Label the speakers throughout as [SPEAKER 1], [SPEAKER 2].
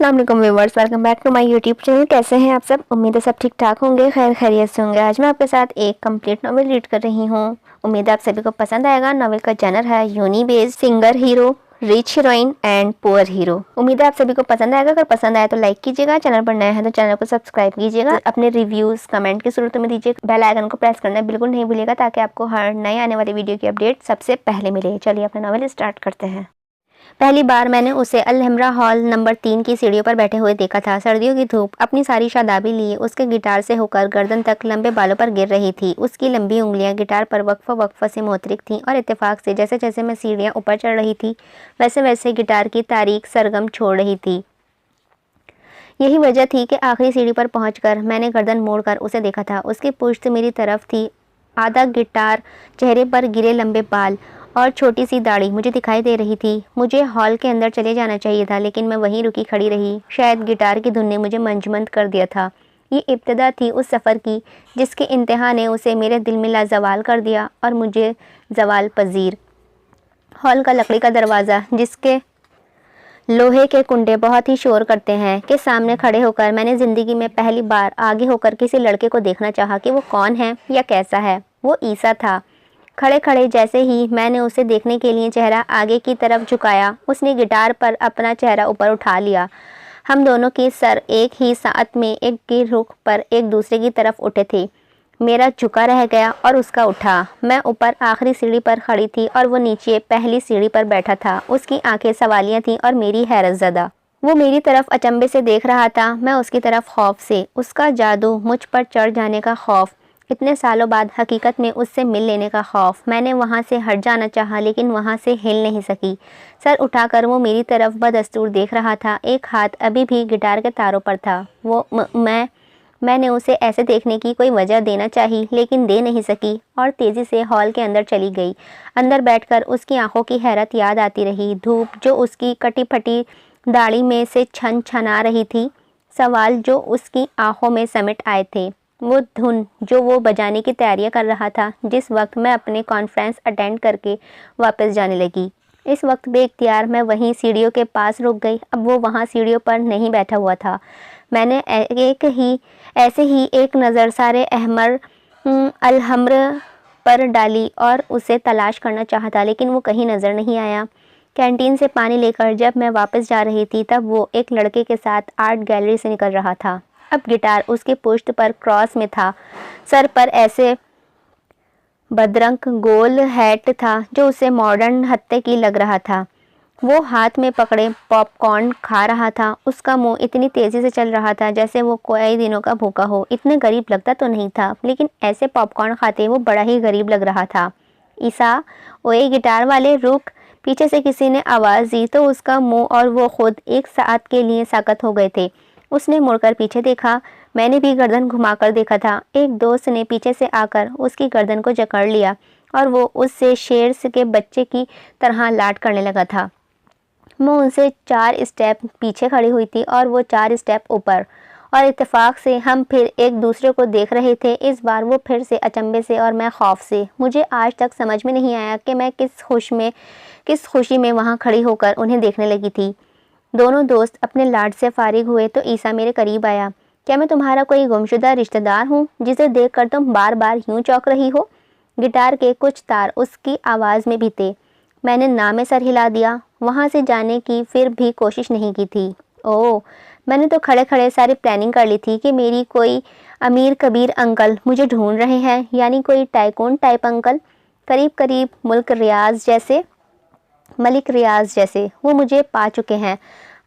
[SPEAKER 1] अस्सलाम वालेकुम viewers, welcome back to my YouTube channel. कैसे हैं आप सब? उम्मीद है सब ठीक ठाक होंगे, खैर खैरियत से होंगे। आज मैं आपके साथ एक कंप्लीट नॉवेल रीड कर रही हूँ। उम्मीद है आप सभी को पसंद आएगा। नॉवेल का जनर है uni based, singer hero, rich heroine and poor hero. उम्मीद है आप सभी को पसंद आएगा। अगर पसंद आए तो लाइक कीजिएगा, चैनल पर नए हैं तो चैनल को सब्सक्राइब कीजिएगा, अपने रिव्यूज कमेंट की जरूरत में दीजिए, बेल आइकन को प्रेस करना बिल्कुल नहीं भूलिएगा ताकि आपको हर नए आने वाली वीडियो की अपडेट सबसे पहले मिले। चलिए अपना नॉवेल स्टार्ट करते हैं। पहली बार मैंने उसे अल-हमरा हॉल नंबर 3 की सीढ़ियों पर बैठे हुए देखा था। सर्दियों की धूप अपनी सारी शादाबी लिए उसके गिटार से होकर गर्दन तक लंबे बालों पर गिर रही थी। उसकी लंबी उंगलियां गिटार पर वक्फा से मोहतरिक थीं और इत्तेफाक से जैसे जैसे मैं सीढ़ियां ऊपर चढ़ रही थी वैसे वैसे गिटार की तारीख सरगम छोड़ रही थी। यही वजह थी कि आखिरी सीढ़ी पर पहुंचकर मैंने गर्दन मोड़कर उसे देखा था। उसकी पुश्त मेरी तरफ थी, आधा गिटार, चेहरे पर गिरे लंबे बाल और छोटी सी दाढ़ी मुझे दिखाई दे रही थी। मुझे हॉल के अंदर चले जाना चाहिए था, लेकिन मैं वहीं रुकी खड़ी रही। शायद गिटार की धुन ने मुझे मंजमंद कर दिया था। ये इब्तिदा थी उस सफ़र की जिसके इंतहा ने उसे मेरे दिल में लाजवाल कर दिया और मुझे जवाल पजीर। हॉल का लकड़ी का दरवाज़ा, जिसके लोहे के कुंडे बहुत ही शोर करते हैं, के सामने खड़े होकर मैंने ज़िंदगी में पहली बार आगे होकर किसी लड़के को देखना चाहा कि वो कौन है या कैसा है। वो ईसा था। खड़े खड़े जैसे ही मैंने उसे देखने के लिए चेहरा आगे की तरफ झुकाया, उसने गिटार पर अपना चेहरा ऊपर उठा लिया। हम दोनों के सर एक ही साथ में एक की रुख पर एक दूसरे की तरफ उठे थे। मेरा झुका रह गया और उसका उठा। मैं ऊपर आखिरी सीढ़ी पर खड़ी थी और वो नीचे पहली सीढ़ी पर बैठा था। उसकी आंखें सवालियाँ थीं और मेरी हैरत ज़दा। वो मेरी तरफ अचंभे से देख रहा था, मैं उसकी तरफ खौफ से। उसका जादू, मुझ पर चढ़ जाने का खौफ, इतने सालों बाद हकीकत में उससे मिल लेने का खौफ। मैंने वहाँ से हट जाना चाहा, लेकिन वहाँ से हिल नहीं सकी। सर उठाकर वो मेरी तरफ बदस्तूर देख रहा था। एक हाथ अभी भी गिटार के तारों पर था। मैंने उसे ऐसे देखने की कोई वजह देना चाही, लेकिन दे नहीं सकी और तेज़ी से हॉल के अंदर चली गई। अंदर बैठकर उसकी आंखों की हैरत याद आती रही। धूप जो उसकी कटी फटी दाढ़ी में से छन छना रही थी, सवाल जो उसकी आंखों में समेट आए थे, वो धुन जो वो बजाने की तैयारियां कर रहा था जिस वक्त मैं अपने कॉन्फ्रेंस अटेंड करके वापस जाने लगी। इस वक्त बेइख्तियार मैं वहीं सीढ़ियों के पास रुक गई। अब वो वहाँ सीढ़ियों पर नहीं बैठा हुआ था। मैंने ऐसे ही एक नज़र सारे अहमर अलहम्र पर डाली और उसे तलाश करना चाहता, लेकिन वो कहीं नज़र नहीं आया। कैंटीन से पानी लेकर जब मैं वापस जा रही थी तब वो एक लड़के के साथ आर्ट गैलरी से निकल रहा था। अब गिटार उसके पुश्त पर क्रॉस में था। सर पर ऐसे बदरंग गोल हैट था जो उसे मॉडर्न हत्ते की लग रहा था। वो हाथ में पकड़े पॉपकॉर्न खा रहा था। उसका मुंह इतनी तेज़ी से चल रहा था जैसे वो कई दिनों का भूखा हो। इतने गरीब लगता तो नहीं था, लेकिन ऐसे पॉपकॉर्न खाते वो बड़ा ही गरीब लग रहा था। ईसा, ओए गिटार वाले रुक! पीछे से किसी ने आवाज़ दी तो उसका मुंह और वो खुद एक साथ के लिए साकत हो गए थे। उसने मुड़कर पीछे देखा। मैंने भी गर्दन घुमाकर देखा था। एक दोस्त ने पीछे से आकर उसकी गर्दन को जकड़ लिया और वो उससे शेर के बच्चे की तरह लाड करने लगा था। मैं उनसे 4 स्टेप पीछे खड़ी हुई थी और वो 4 स्टेप ऊपर, और इत्तेफाक से हम फिर एक दूसरे को देख रहे थे। इस बार वो फिर से अचंभे से और मैं खौफ से। मुझे आज तक समझ में नहीं आया कि मैं किस खुशी में वहाँ खड़ी होकर उन्हें देखने लगी थी। दोनों दोस्त अपने लाड से फारिग हुए तो ईसा मेरे करीब आया। क्या मैं तुम्हारा कोई गुमशुदा रिश्तेदार हूँ जिसे देखकर तुम बार बार यूं चौंक रही हो? गिटार के कुछ तार उसकी आवाज़ में भी थे। मैंने ना में सर हिला दिया। वहाँ से जाने की फिर भी कोशिश नहीं की थी। ओह, मैंने तो खड़े खड़े सारी प्लानिंग कर ली थी कि मेरी कोई अमीर कबीर अंकल मुझे ढूंढ रहे हैं, यानी कोई टाइकून टाइप अंकल, करीब करीब मलिक रियाज जैसे। वो मुझे पा चुके हैं।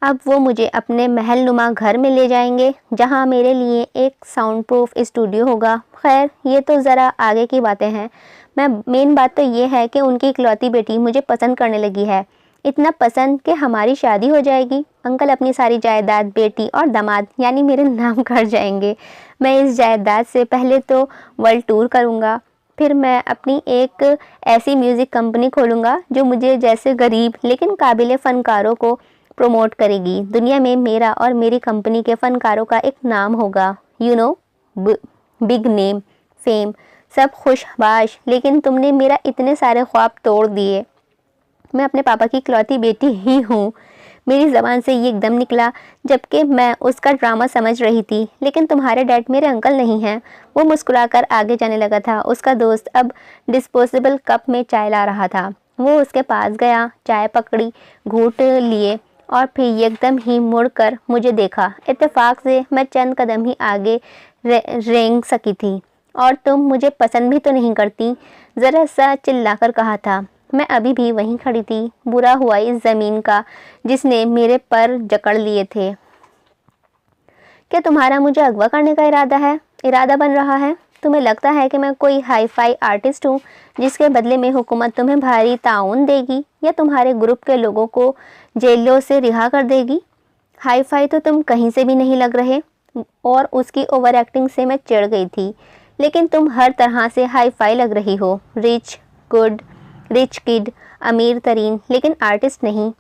[SPEAKER 1] अब वो मुझे अपने महल नुमा घर में ले जाएंगे जहाँ मेरे लिए एक साउंड प्रूफ स्टूडियो होगा। खैर, ये तो ज़रा आगे की बातें हैं। मेन बात तो ये है कि उनकी इकलौती बेटी मुझे पसंद करने लगी है। इतना पसंद कि हमारी शादी हो जाएगी। अंकल अपनी सारी जायदाद बेटी और दामाद यानी मेरे नाम कर जाएंगे। मैं इस जायदाद से पहले तो वर्ल्ड टूर करूँगा, फिर मैं अपनी एक ऐसी म्यूज़िक कंपनी खोलूँगा जो मुझे जैसे गरीब लेकिन काबिल फ़नकारों को प्रमोट करेगी। दुनिया में मेरा और मेरी कंपनी के फ़नकारों का एक नाम होगा, बिग नेम, फेम, सब खुशबाश। लेकिन तुमने मेरा इतने सारे ख्वाब तोड़ दिए। मैं अपने पापा की इकलौती बेटी ही हूँ। मेरी ज़बान से ये एकदम निकला, जबकि मैं उसका ड्रामा समझ रही थी। लेकिन तुम्हारे डैड मेरे अंकल नहीं हैं। वो मुस्कुराकर आगे जाने लगा था। उसका दोस्त अब डिस्पोजेबल कप में चाय ला रहा था। वो उसके पास गया, चाय पकड़ी, घूंट लिए और फिर एकदम ही मुड़कर मुझे देखा। इत्तेफाक से मैं चंद कदम ही आगे रेंग सकी थी। और तुम मुझे पसंद भी तो नहीं करती, ज़रा सा चिल्लाकर कहा था। मैं अभी भी वहीं खड़ी थी। बुरा हुआ इस ज़मीन का जिसने मेरे पर जकड़ लिए थे। क्या तुम्हारा मुझे अगवा करने का इरादा बन रहा है? तुम्हें लगता है कि मैं कोई हाई फाई आर्टिस्ट हूँ जिसके बदले में हुकूमत तुम्हें भारी ताउन देगी या तुम्हारे ग्रुप के लोगों को जेलों से रिहा कर देगी? हाई फाई तो तुम कहीं से भी नहीं लग रहे। और उसकी ओवर एक्टिंग से मैं चिढ़ गई थी। लेकिन तुम हर तरह से हाई फाई लग रही हो। रिच किड, अमीर तरीन, लेकिन आर्टिस्ट नहीं।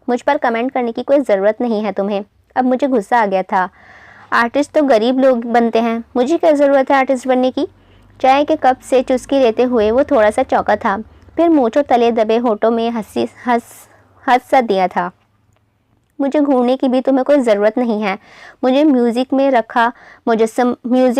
[SPEAKER 1] मुझ पर कमेंट करने की कोई ज़रूरत नहीं है तुम्हें। अब मुझे गुस्सा आ गया था। आर्टिस्ट तो गरीब लोग बनते हैं, मुझे क्या ज़रूरत है आर्टिस्ट बनने की? चाय के कप से चुस्की लेते हुए वो थोड़ा सा चौंका था, फिर मूंछों तले दबे होठों में हंस सा दिया था। मुझे घूरने की भी तुम्हें कोई ज़रूरत नहीं है। मुझे म्यूज़ियम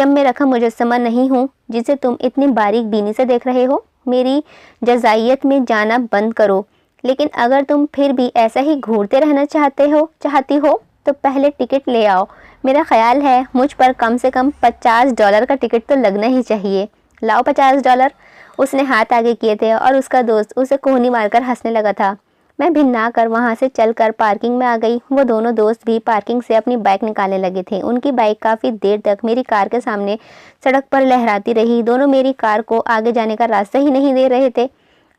[SPEAKER 1] में रखा मुजस्समा नहीं हूँ जिसे तुम इतनी बारीक बीनी से देख रहे हो। मेरी जज़ाइयत में जाना बंद करो। लेकिन अगर तुम फिर भी ऐसा ही घूरते रहना चाहती हो तो पहले टिकट ले आओ। मेरा ख्याल है मुझ पर कम से कम $50 का टिकट तो लगना ही चाहिए। लाओ $50। उसने हाथ आगे किए थे और उसका दोस्त उसे कोहनी मारकर हंसने लगा था। मैं भिन्ना कर वहाँ से चलकर पार्किंग में आ गई। वो दोनों दोस्त भी पार्किंग से अपनी बाइक निकालने लगे थे। उनकी बाइक काफ़ी देर तक मेरी कार के सामने सड़क पर लहराती रही। दोनों मेरी कार को आगे जाने का रास्ता ही नहीं दे रहे थे।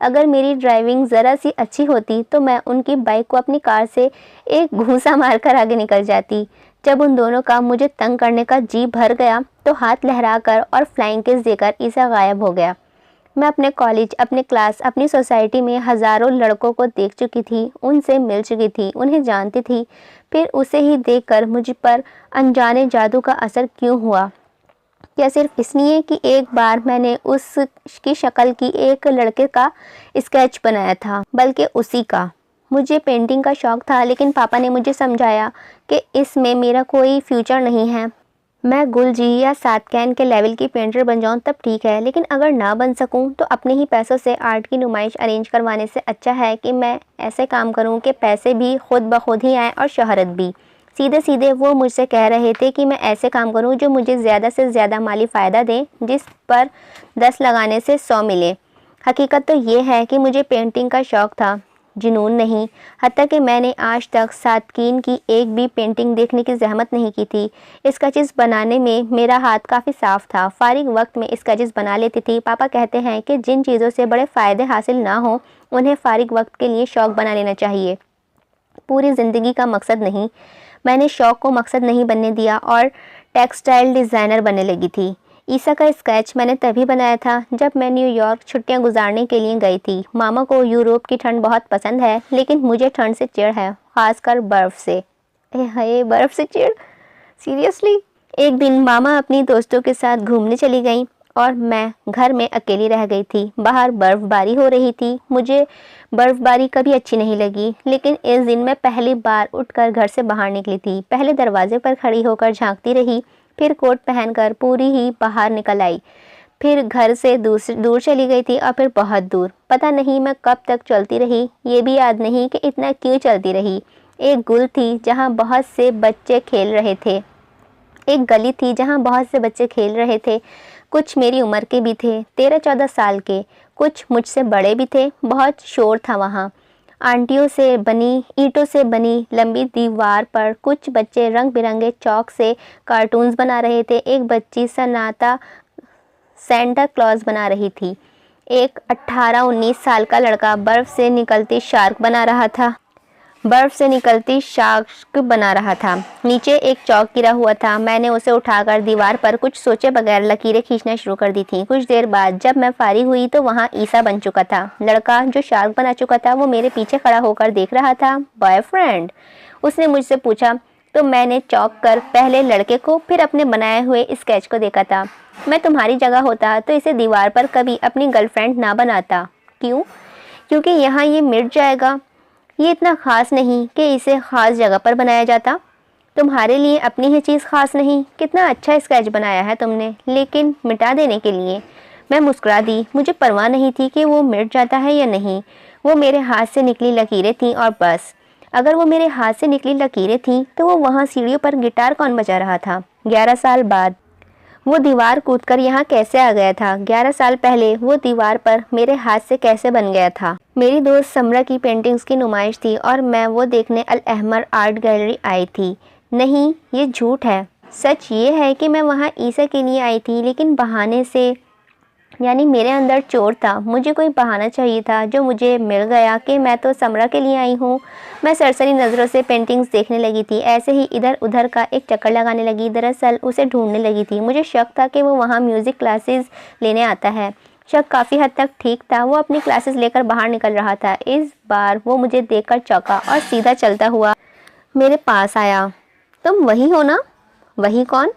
[SPEAKER 1] अगर मेरी ड्राइविंग ज़रा सी अच्छी होती तो मैं उनकी बाइक को अपनी कार से एक घूंसा मारकर आगे निकल जाती। जब उन दोनों का मुझे तंग करने का जी भर गया तो हाथ लहराकर और फ्लाइंग किस देकर ईसा गायब हो गया। मैं अपने कॉलेज, अपने क्लास, अपनी सोसाइटी में हज़ारों लड़कों को देख चुकी थी, उनसे मिल चुकी थी, उन्हें जानती थी। फिर उसे ही देखकर मुझ पर अनजाने जादू का असर क्यों हुआ? क्या सिर्फ इसलिए कि एक बार मैंने उसकी शक्ल की एक लड़के का स्केच बनाया था, बल्कि उसी का। मुझे पेंटिंग का शौक़ था, लेकिन पापा ने मुझे समझाया कि इसमें मेरा कोई फ्यूचर नहीं है। मैं गुलजी या सातकैन के लेवल की पेंटर बन जाऊं तब ठीक है, लेकिन अगर ना बन सकूं तो अपने ही पैसों से आर्ट की नुमाइश अरेंज करवाने से अच्छा है कि मैं ऐसे काम करूं कि पैसे भी खुद ब खुद ही आएँ और शोहरत भी। सीधे सीधे वो मुझसे कह रहे थे कि मैं ऐसे काम करूं जो मुझे ज़्यादा से ज़्यादा माली फ़ायदा दें, जिस पर 10 लगाने से 100 मिले। हकीकत तो ये है कि मुझे पेंटिंग का शौक़ था, जुनून नहीं। हत्ता कि मैंने आज तक सातकीन की एक भी पेंटिंग देखने की जहमत नहीं की थी। स्केचेस बनाने में मेरा हाथ काफ़ी साफ़ था। फारिग वक्त में स्केचेस बना लेती थी। पापा कहते हैं कि जिन चीज़ों से बड़े फ़ायदे हासिल ना हो उन्हें फारिग वक्त के लिए शौक़ बना लेना चाहिए, पूरी ज़िंदगी का मकसद नहीं। मैंने शौक़ को मकसद नहीं बनने दिया और टेक्सटाइल डिज़ाइनर बनने लगी थी। ईसा का स्केच मैंने तभी बनाया था जब मैं न्यूयॉर्क छुट्टियां गुजारने के लिए गई थी। मामा को यूरोप की ठंड बहुत पसंद है, लेकिन मुझे ठंड से चिढ़ है, खासकर बर्फ़ से। हाय, बर्फ़ से चिढ़? सीरियसली? एक दिन मामा अपनी दोस्तों के साथ घूमने चली गईं और मैं घर में अकेली रह गई थी। बाहर बर्फ़बारी हो रही थी। मुझे बर्फ़बारी कभी अच्छी नहीं लगी, लेकिन इस दिन मैं पहली बार उठकर घर से बाहर निकली थी। पहले दरवाजे पर खड़ी होकर झांकती रही, फिर कोट पहनकर पूरी ही बाहर निकल आई, फिर घर से दूर चली गई थी और फिर बहुत दूर। पता नहीं मैं कब तक चलती रही, ये भी याद नहीं कि इतना क्यों चलती रही। एक गुल थी जहाँ बहुत से बच्चे खेल रहे थे। एक गली थी जहाँ बहुत से बच्चे खेल रहे थे। कुछ मेरी उम्र के भी थे, 13-14 साल के, कुछ मुझसे बड़े भी थे। बहुत शोर था वहाँ। ईंटों से बनी लंबी दीवार पर कुछ बच्चे रंग बिरंगे चौक से कार्टून्स बना रहे थे। एक बच्ची सेंटा क्लॉज बना रही थी। एक 18-19 साल का लड़का बर्फ़ से निकलती शार्क बना रहा था। नीचे एक चौक गिरा हुआ था। मैंने उसे उठाकर दीवार पर कुछ सोचे बगैर लकीरें खींचना शुरू कर दी थी। कुछ देर बाद जब मैं फारिग हुई तो वहाँ ईसा बन चुका था। लड़का जो शार्क बना चुका था वो मेरे पीछे खड़ा होकर देख रहा था। बॉयफ्रेंड? उसने मुझसे पूछा। तो मैंने चौंक कर पहले लड़के को फिर अपने बनाए हुए स्केच को देखा था। मैं तुम्हारी जगह होता तो इसे दीवार पर कभी अपनी गर्लफ्रेंड ना बनाता। क्यों? क्योंकि यहाँ ये मिट जाएगा। ये इतना ख़ास नहीं कि इसे ख़ास जगह पर बनाया जाता। तुम्हारे लिए अपनी ही चीज़ ख़ास नहीं। कितना अच्छा स्केच बनाया है तुमने, लेकिन मिटा देने के लिए। मैं मुस्कुरा दी। मुझे परवाह नहीं थी कि वो मिट जाता है या नहीं। वो मेरे हाथ से निकली लकीरें थीं और बस। अगर वो मेरे हाथ से निकली लकीरें थीं तो वो वहाँ सीढ़ियों पर गिटार कौन बजा रहा था? 11 साल बाद वो दीवार कूदकर यहाँ कैसे आ गया था? 11 साल पहले वो दीवार पर मेरे हाथ से कैसे बन गया था? मेरी दोस्त समरा की पेंटिंग्स की नुमाइश थी और मैं वो देखने अल अहमर आर्ट गैलरी आई थी। नहीं, ये झूठ है। सच ये है कि मैं वहाँ ईसा के लिए आई थी, लेकिन बहाने से। यानी मेरे अंदर चोर था। मुझे कोई बहाना चाहिए था जो मुझे मिल गया कि मैं तो समरा के लिए आई हूँ। मैं सरसरी नज़रों से पेंटिंग्स देखने लगी थी, ऐसे ही इधर उधर का एक चक्कर लगाने लगी। दरअसल उसे ढूंढने लगी थी। मुझे शक था कि वो वहाँ म्यूज़िक क्लासेस लेने आता है। शक काफ़ी हद तक ठीक था। वो अपनी क्लासेस लेकर बाहर निकल रहा था। इस बार वो मुझे देखकर चौंका और सीधा चलता हुआ मेरे पास आया। तुम वही हो ना? वही कौन?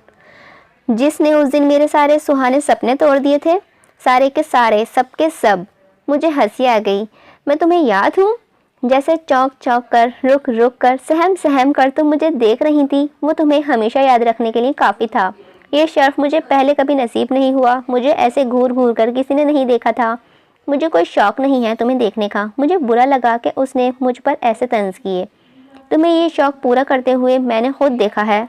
[SPEAKER 1] जिसने उस दिन मेरे सारे सुहाने सपने तोड़ दिए थे? सारे के सारे, सब के सब। मुझे हंसी आ गई। मैं तुम्हें याद हूँ? जैसे चौंक चौंक कर, रुक रुक कर, सहम सहम कर तुम मुझे देख रही थी। वो तुम्हें हमेशा याद रखने के लिए काफ़ी था। ये शर्फ मुझे पहले कभी नसीब नहीं हुआ। मुझे ऐसे घूर घूर कर किसी ने नहीं देखा था। मुझे कोई शौक़ नहीं है तुम्हें देखने का। मुझे बुरा लगा कि उसने मुझ पर ऐसे तंज किए। तुम्हें ये शौक़ पूरा करते हुए मैंने खुद देखा है।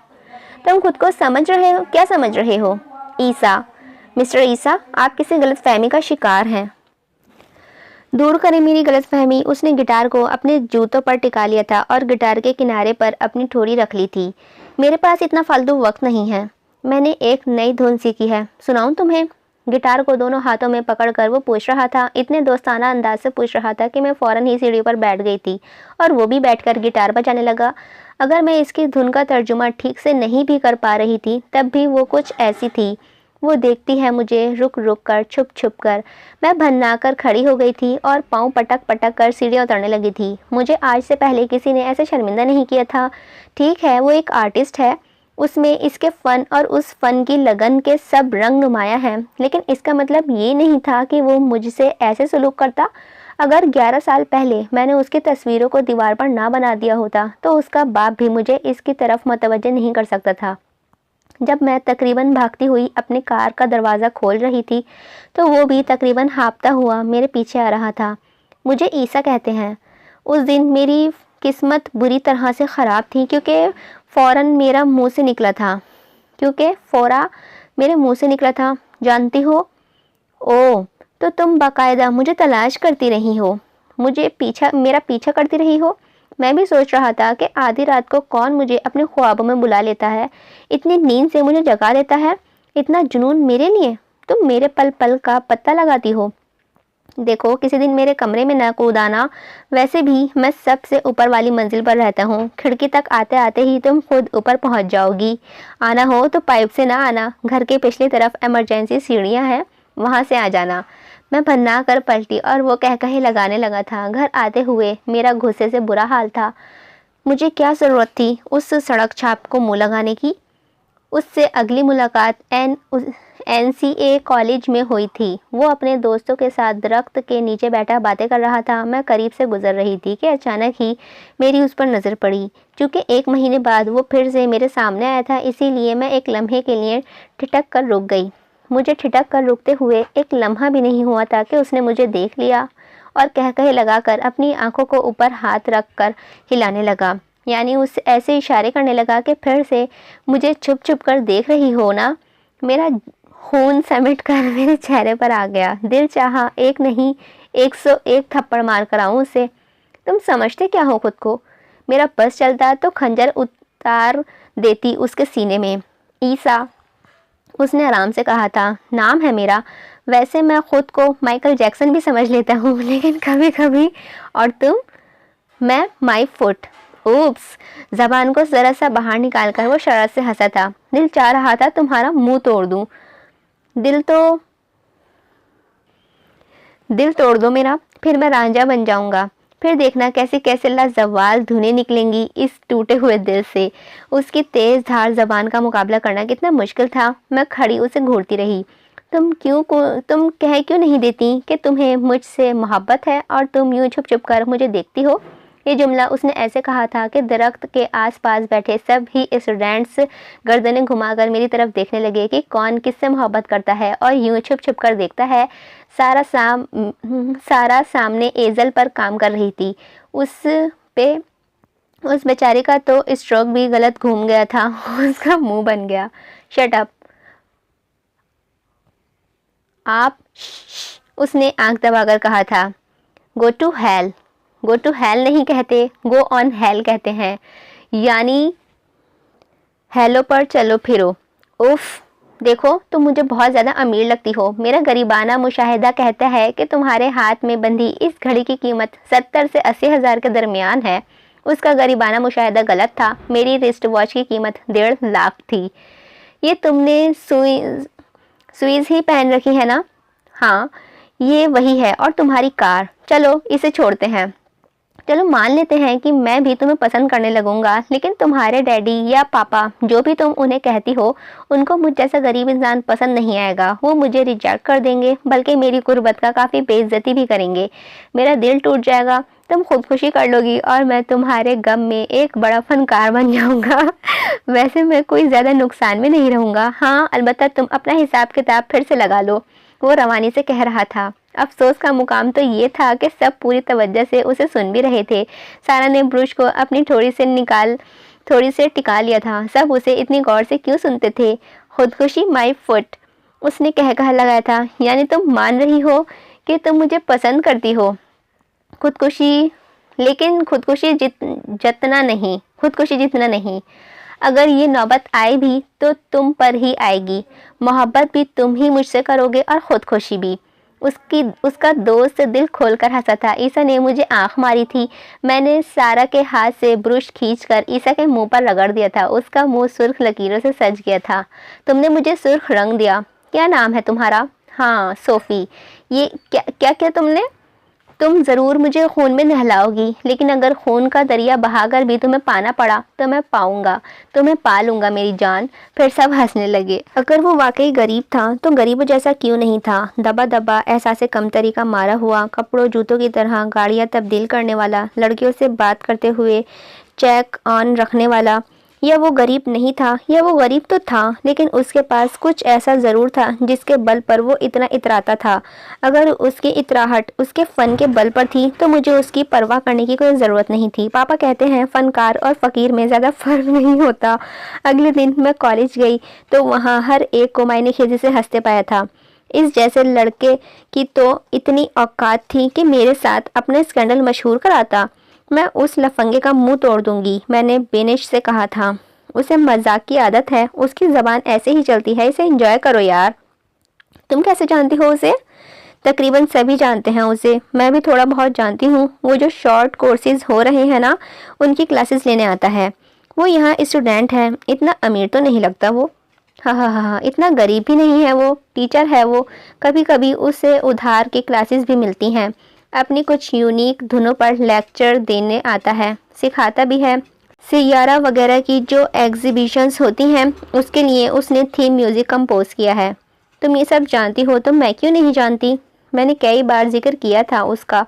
[SPEAKER 1] तुम खुद को समझ रहे हो? क्या समझ रहे हो? ईसा, मिस्टर ईसा, आप किसी गलतफहमी का शिकार हैं। दूर करें मेरी गलतफहमी। उसने गिटार को अपने जूतों पर टिका लिया था और गिटार के किनारे पर अपनी ठोड़ी रख ली थी। मेरे पास इतना फालतू वक्त नहीं है। मैंने एक नई धुन सीखी है, सुनाऊं तुम्हें? गिटार को दोनों हाथों में पकड़कर वो पूछ रहा था। इतने दोस्ताना अंदाज से पूछ रहा था कि मैं फ़ौरन ही सीढ़ी पर बैठ गई थी और वो भी बैठकर गिटार बजाने लगा। अगर मैं इसकी धुन का तर्जुमा ठीक से नहीं भी कर पा रही थी, तब भी वो कुछ ऐसी थी। वो देखती है मुझे, रुक रुक कर, छुप छुप कर। मैं भन्ना कर खड़ी हो गई थी और पाँव पटक पटक कर सीढ़ियाँ उतरने लगी थी। मुझे आज से पहले किसी ने ऐसे शर्मिंदा नहीं किया था। ठीक है, वो एक आर्टिस्ट है, उसमें इसके फ़न और उस फ़न की लगन के सब रंग नुमाया हैं, लेकिन इसका मतलब ये नहीं था कि वो मुझसे ऐसे सलूक करता। अगर 11 साल पहले मैंने उसकी तस्वीरों को दीवार पर ना बना दिया होता तो उसका बाप भी मुझे इसकी तरफ मुतवज्जो नहीं कर सकता था। जब मैं तकरीबन भागती हुई अपने कार का दरवाज़ा खोल रही थी तो वो भी तकरीबन हाँफता हुआ मेरे पीछे आ रहा था। मुझे ईसा कहते हैं। उस दिन मेरी किस्मत बुरी तरह से ख़राब थी क्योंकि फ़ौरा मेरे मुंह से निकला था। जानती हो? ओह, तो तुम बाकायदा मुझे तलाश करती रही हो, मेरा पीछा करती रही हो। मैं भी सोच रहा था कि आधी रात को कौन मुझे अपने ख्वाबों में बुला लेता है, इतनी नींद से मुझे जगा देता है। इतना जुनून मेरे लिए? तुम मेरे पल पल का पता लगाती हो। देखो, किसी दिन मेरे कमरे में न कूद आना। वैसे भी मैं सबसे ऊपर वाली मंजिल पर रहता हूँ। खिड़की तक आते आते ही तुम खुद ऊपर पहुँच जाओगी। आना हो तो पाइप से ना आना। घर के पिछली तरफ इमरजेंसी सीढ़ियाँ हैं, वहाँ से आ जाना। मैं भन्ना कर पलटी और वो कहकहे लगाने लगा था। घर आते हुए मेरा गुस्से से बुरा हाल था। मुझे क्या ज़रूरत थी उस सड़क छाप को मुँह लगाने की? उससे अगली मुलाकात NCA कॉलेज में हुई थी। वो अपने दोस्तों के साथ दरख्त के नीचे बैठा बातें कर रहा था। मैं करीब से गुजर रही थी कि अचानक ही मेरी उस पर नज़र पड़ी। क्योंकि 1 महीने बाद वो फिर से मेरे सामने आया था, इसीलिए मैं एक लम्हे के लिए ठिठक कर रुक गई। मुझे ठिठक कर रुकते हुए एक लम्हा भी नहीं हुआ था कि उसने मुझे देख लिया और कहकहे लगाकर अपनी आंखों को ऊपर हाथ रख कर हिलाने लगा। यानी उससे ऐसे इशारे करने लगा कि फिर से मुझे छुप छुप कर देख रही हो ना। मेरा खून समेट कर मेरे चेहरे पर आ गया। दिल चाहा एक नहीं 101 थप्पड़ मार कर आऊँ उसे। तुम समझते क्या हो खुद को? मेरा बस चलता तो खंजर उतार देती उसके सीने में। ईसा, उसने आराम से कहा था। नाम है मेरा। वैसे मैं खुद को माइकल जैक्सन भी समझ लेता हूँ, लेकिन कभी कभी। और तुम? मैं माई फुट। ऊप्स। ज़बान को ज़रा सा बाहर निकाल कर वो शरारत से हंसा था। दिल चाह रहा था तुम्हारा मुंह तोड़ दूं। दिल तोड़ दो मेरा, फिर मैं रांझा बन जाऊंगा। फिर देखना कैसे कैसे लाजवाल धुनें निकलेंगी इस टूटे हुए दिल से। उसकी तेज़ धार ज़बान का मुकाबला करना कितना मुश्किल था। मैं खड़ी उसे घूरती रही। तुम कह क्यों नहीं देती कि तुम्हें मुझसे मोहब्बत है और तुम यूं छुप छुप कर मुझे देखती हो? ये जुमला उसने ऐसे कहा था कि दरख्त के आसपास बैठे सभी स्टूडेंट्स गर्दनें घुमाकर मेरी तरफ देखने लगे कि कौन किससे मोहब्बत करता है और यूं छुप छुप कर देखता है। सारा सामने एजल पर काम कर रही थी। उस बेचारे का तो स्ट्रोक भी गलत घूम गया था। उसका मुंह बन गया। शट अप आप, उसने आंख दबाकर कहा था। गो टू हेल नहीं कहते, गो ऑन हेल कहते हैं, यानी हेलो पर चलो फिरो। उफ, देखो तुम मुझे बहुत ज़्यादा अमीर लगती हो। मेरा गरीबाना मुशाहिदा कहता है कि तुम्हारे हाथ में बंधी इस घड़ी की कीमत 70 से 80 हज़ार के दरमियान है। उसका गरीबाना मुशाहिदा गलत था। मेरी रिस्ट वॉच की कीमत 1.5 लाख थी। ये तुमने सुईज ही पहन रखी है ना? हाँ, ये वही है। और तुम्हारी कार, चलो इसे छोड़ते हैं। चलो मान लेते हैं कि मैं भी तुम्हें पसंद करने लगूंगा, लेकिन तुम्हारे डैडी या पापा, जो भी तुम उन्हें कहती हो, उनको मुझ जैसा गरीब इंसान पसंद नहीं आएगा। वो मुझे रिजेक्ट कर देंगे, बल्कि मेरी गुर्बत का काफ़ी बेइज्जती भी करेंगे। मेरा दिल टूट जाएगा, तुम खुदकुशी कर लोगी और मैं तुम्हारे गम में एक बड़ा फनकार बन जाऊंगा। वैसे मैं कोई ज़्यादा नुकसान में नहीं रहूँगा। हाँ, अलबत्ता तुम अपना हिसाब किताब फिर से लगा लो, वो रवानी से कह रहा था। अफसोस का मुकाम तो ये था कि सब पूरी तवज्जो से उसे सुन भी रहे थे। सारा ने ब्रुश को अपनी थोड़ी से टिका लिया था। सब उसे इतनी गौर से क्यों सुनते थे? खुदकुशी माई फुट, उसने कह लगाया था। यानी तुम मान रही हो कि तुम मुझे पसंद करती हो? खुदकुशी, लेकिन खुदकुशी जितना नहीं। अगर ये नौबत आए भी तो तुम पर ही आएगी। मोहब्बत भी तुम ही मुझसे करोगे और खुदकुशी भी। उसका दोस्त दिल खोलकर हंसा था। ईसा ने मुझे आंख मारी थी। मैंने सारा के हाथ से ब्रश खींचकर ईसा के मुंह पर रगड़ दिया था। उसका मुंह सुर्ख लकीरों से सज गया था। तुमने मुझे सुर्ख रंग दिया। क्या नाम है तुम्हारा? हाँ, सोफ़ी। ये क्या तुमने? तुम ज़रूर मुझे खून में नहलाओगी, लेकिन अगर खून का दरिया बहाकर भी तुम्हें पाना पड़ा तो मैं तुम्हें पा लूँगा मेरी जान। फिर सब हंसने लगे। अगर वो वाकई गरीब था तो गरीबों जैसा क्यों नहीं था? दबा दबा एहसास कमतरी का मारा हुआ, कपड़ों जूतों की तरह गाड़ियाँ तब्दील करने वाला, लड़कियों से बात करते हुए चेक ऑन रखने वाला। या वो गरीब नहीं था, या वो गरीब तो था, लेकिन उसके पास कुछ ऐसा ज़रूर था जिसके बल पर वो इतना इतराता था। अगर उसकी इतराहट उसके फ़न के बल पर थी तो मुझे उसकी परवाह करने की कोई ज़रूरत नहीं थी। पापा कहते हैं फ़नकार और फ़कीर में ज़्यादा फ़र्क नहीं होता। अगले दिन मैं कॉलेज गई तो वहाँ हर एक को मायने खींची से हंसते पाया था। इस जैसे लड़के की तो इतनी औकात थी कि मेरे साथ अपने स्कैंडल मशहूर कराता। मैं उस लफंगे का मुंह तोड़ दूंगी, मैंने बेनिश से कहा था। उसे मजाक की आदत है, उसकी ज़बान ऐसे ही चलती है, इसे एंजॉय करो यार। तुम कैसे जानती हो उसे? तकरीबन सभी जानते हैं उसे। मैं भी थोड़ा बहुत जानती हूँ। वो जो शॉर्ट कोर्सेज हो रहे हैं ना, उनकी क्लासेस लेने आता है। वो यहाँ स्टूडेंट है। इतना अमीर तो नहीं लगता वो। हाँ, इतना गरीब भी नहीं है वो। टीचर है वो। कभी कभी उसे उधार की क्लासेस भी मिलती हैं। अपनी कुछ यूनिक धुनों पर लेक्चर देने आता है, सिखाता भी है। सियारा वगैरह की जो एग्जीबिशंस होती हैं उसके लिए उसने थीम म्यूज़िक कंपोज किया है। तुम ये सब जानती हो तो मैं क्यों नहीं जानती? मैंने कई बार जिक्र किया था उसका।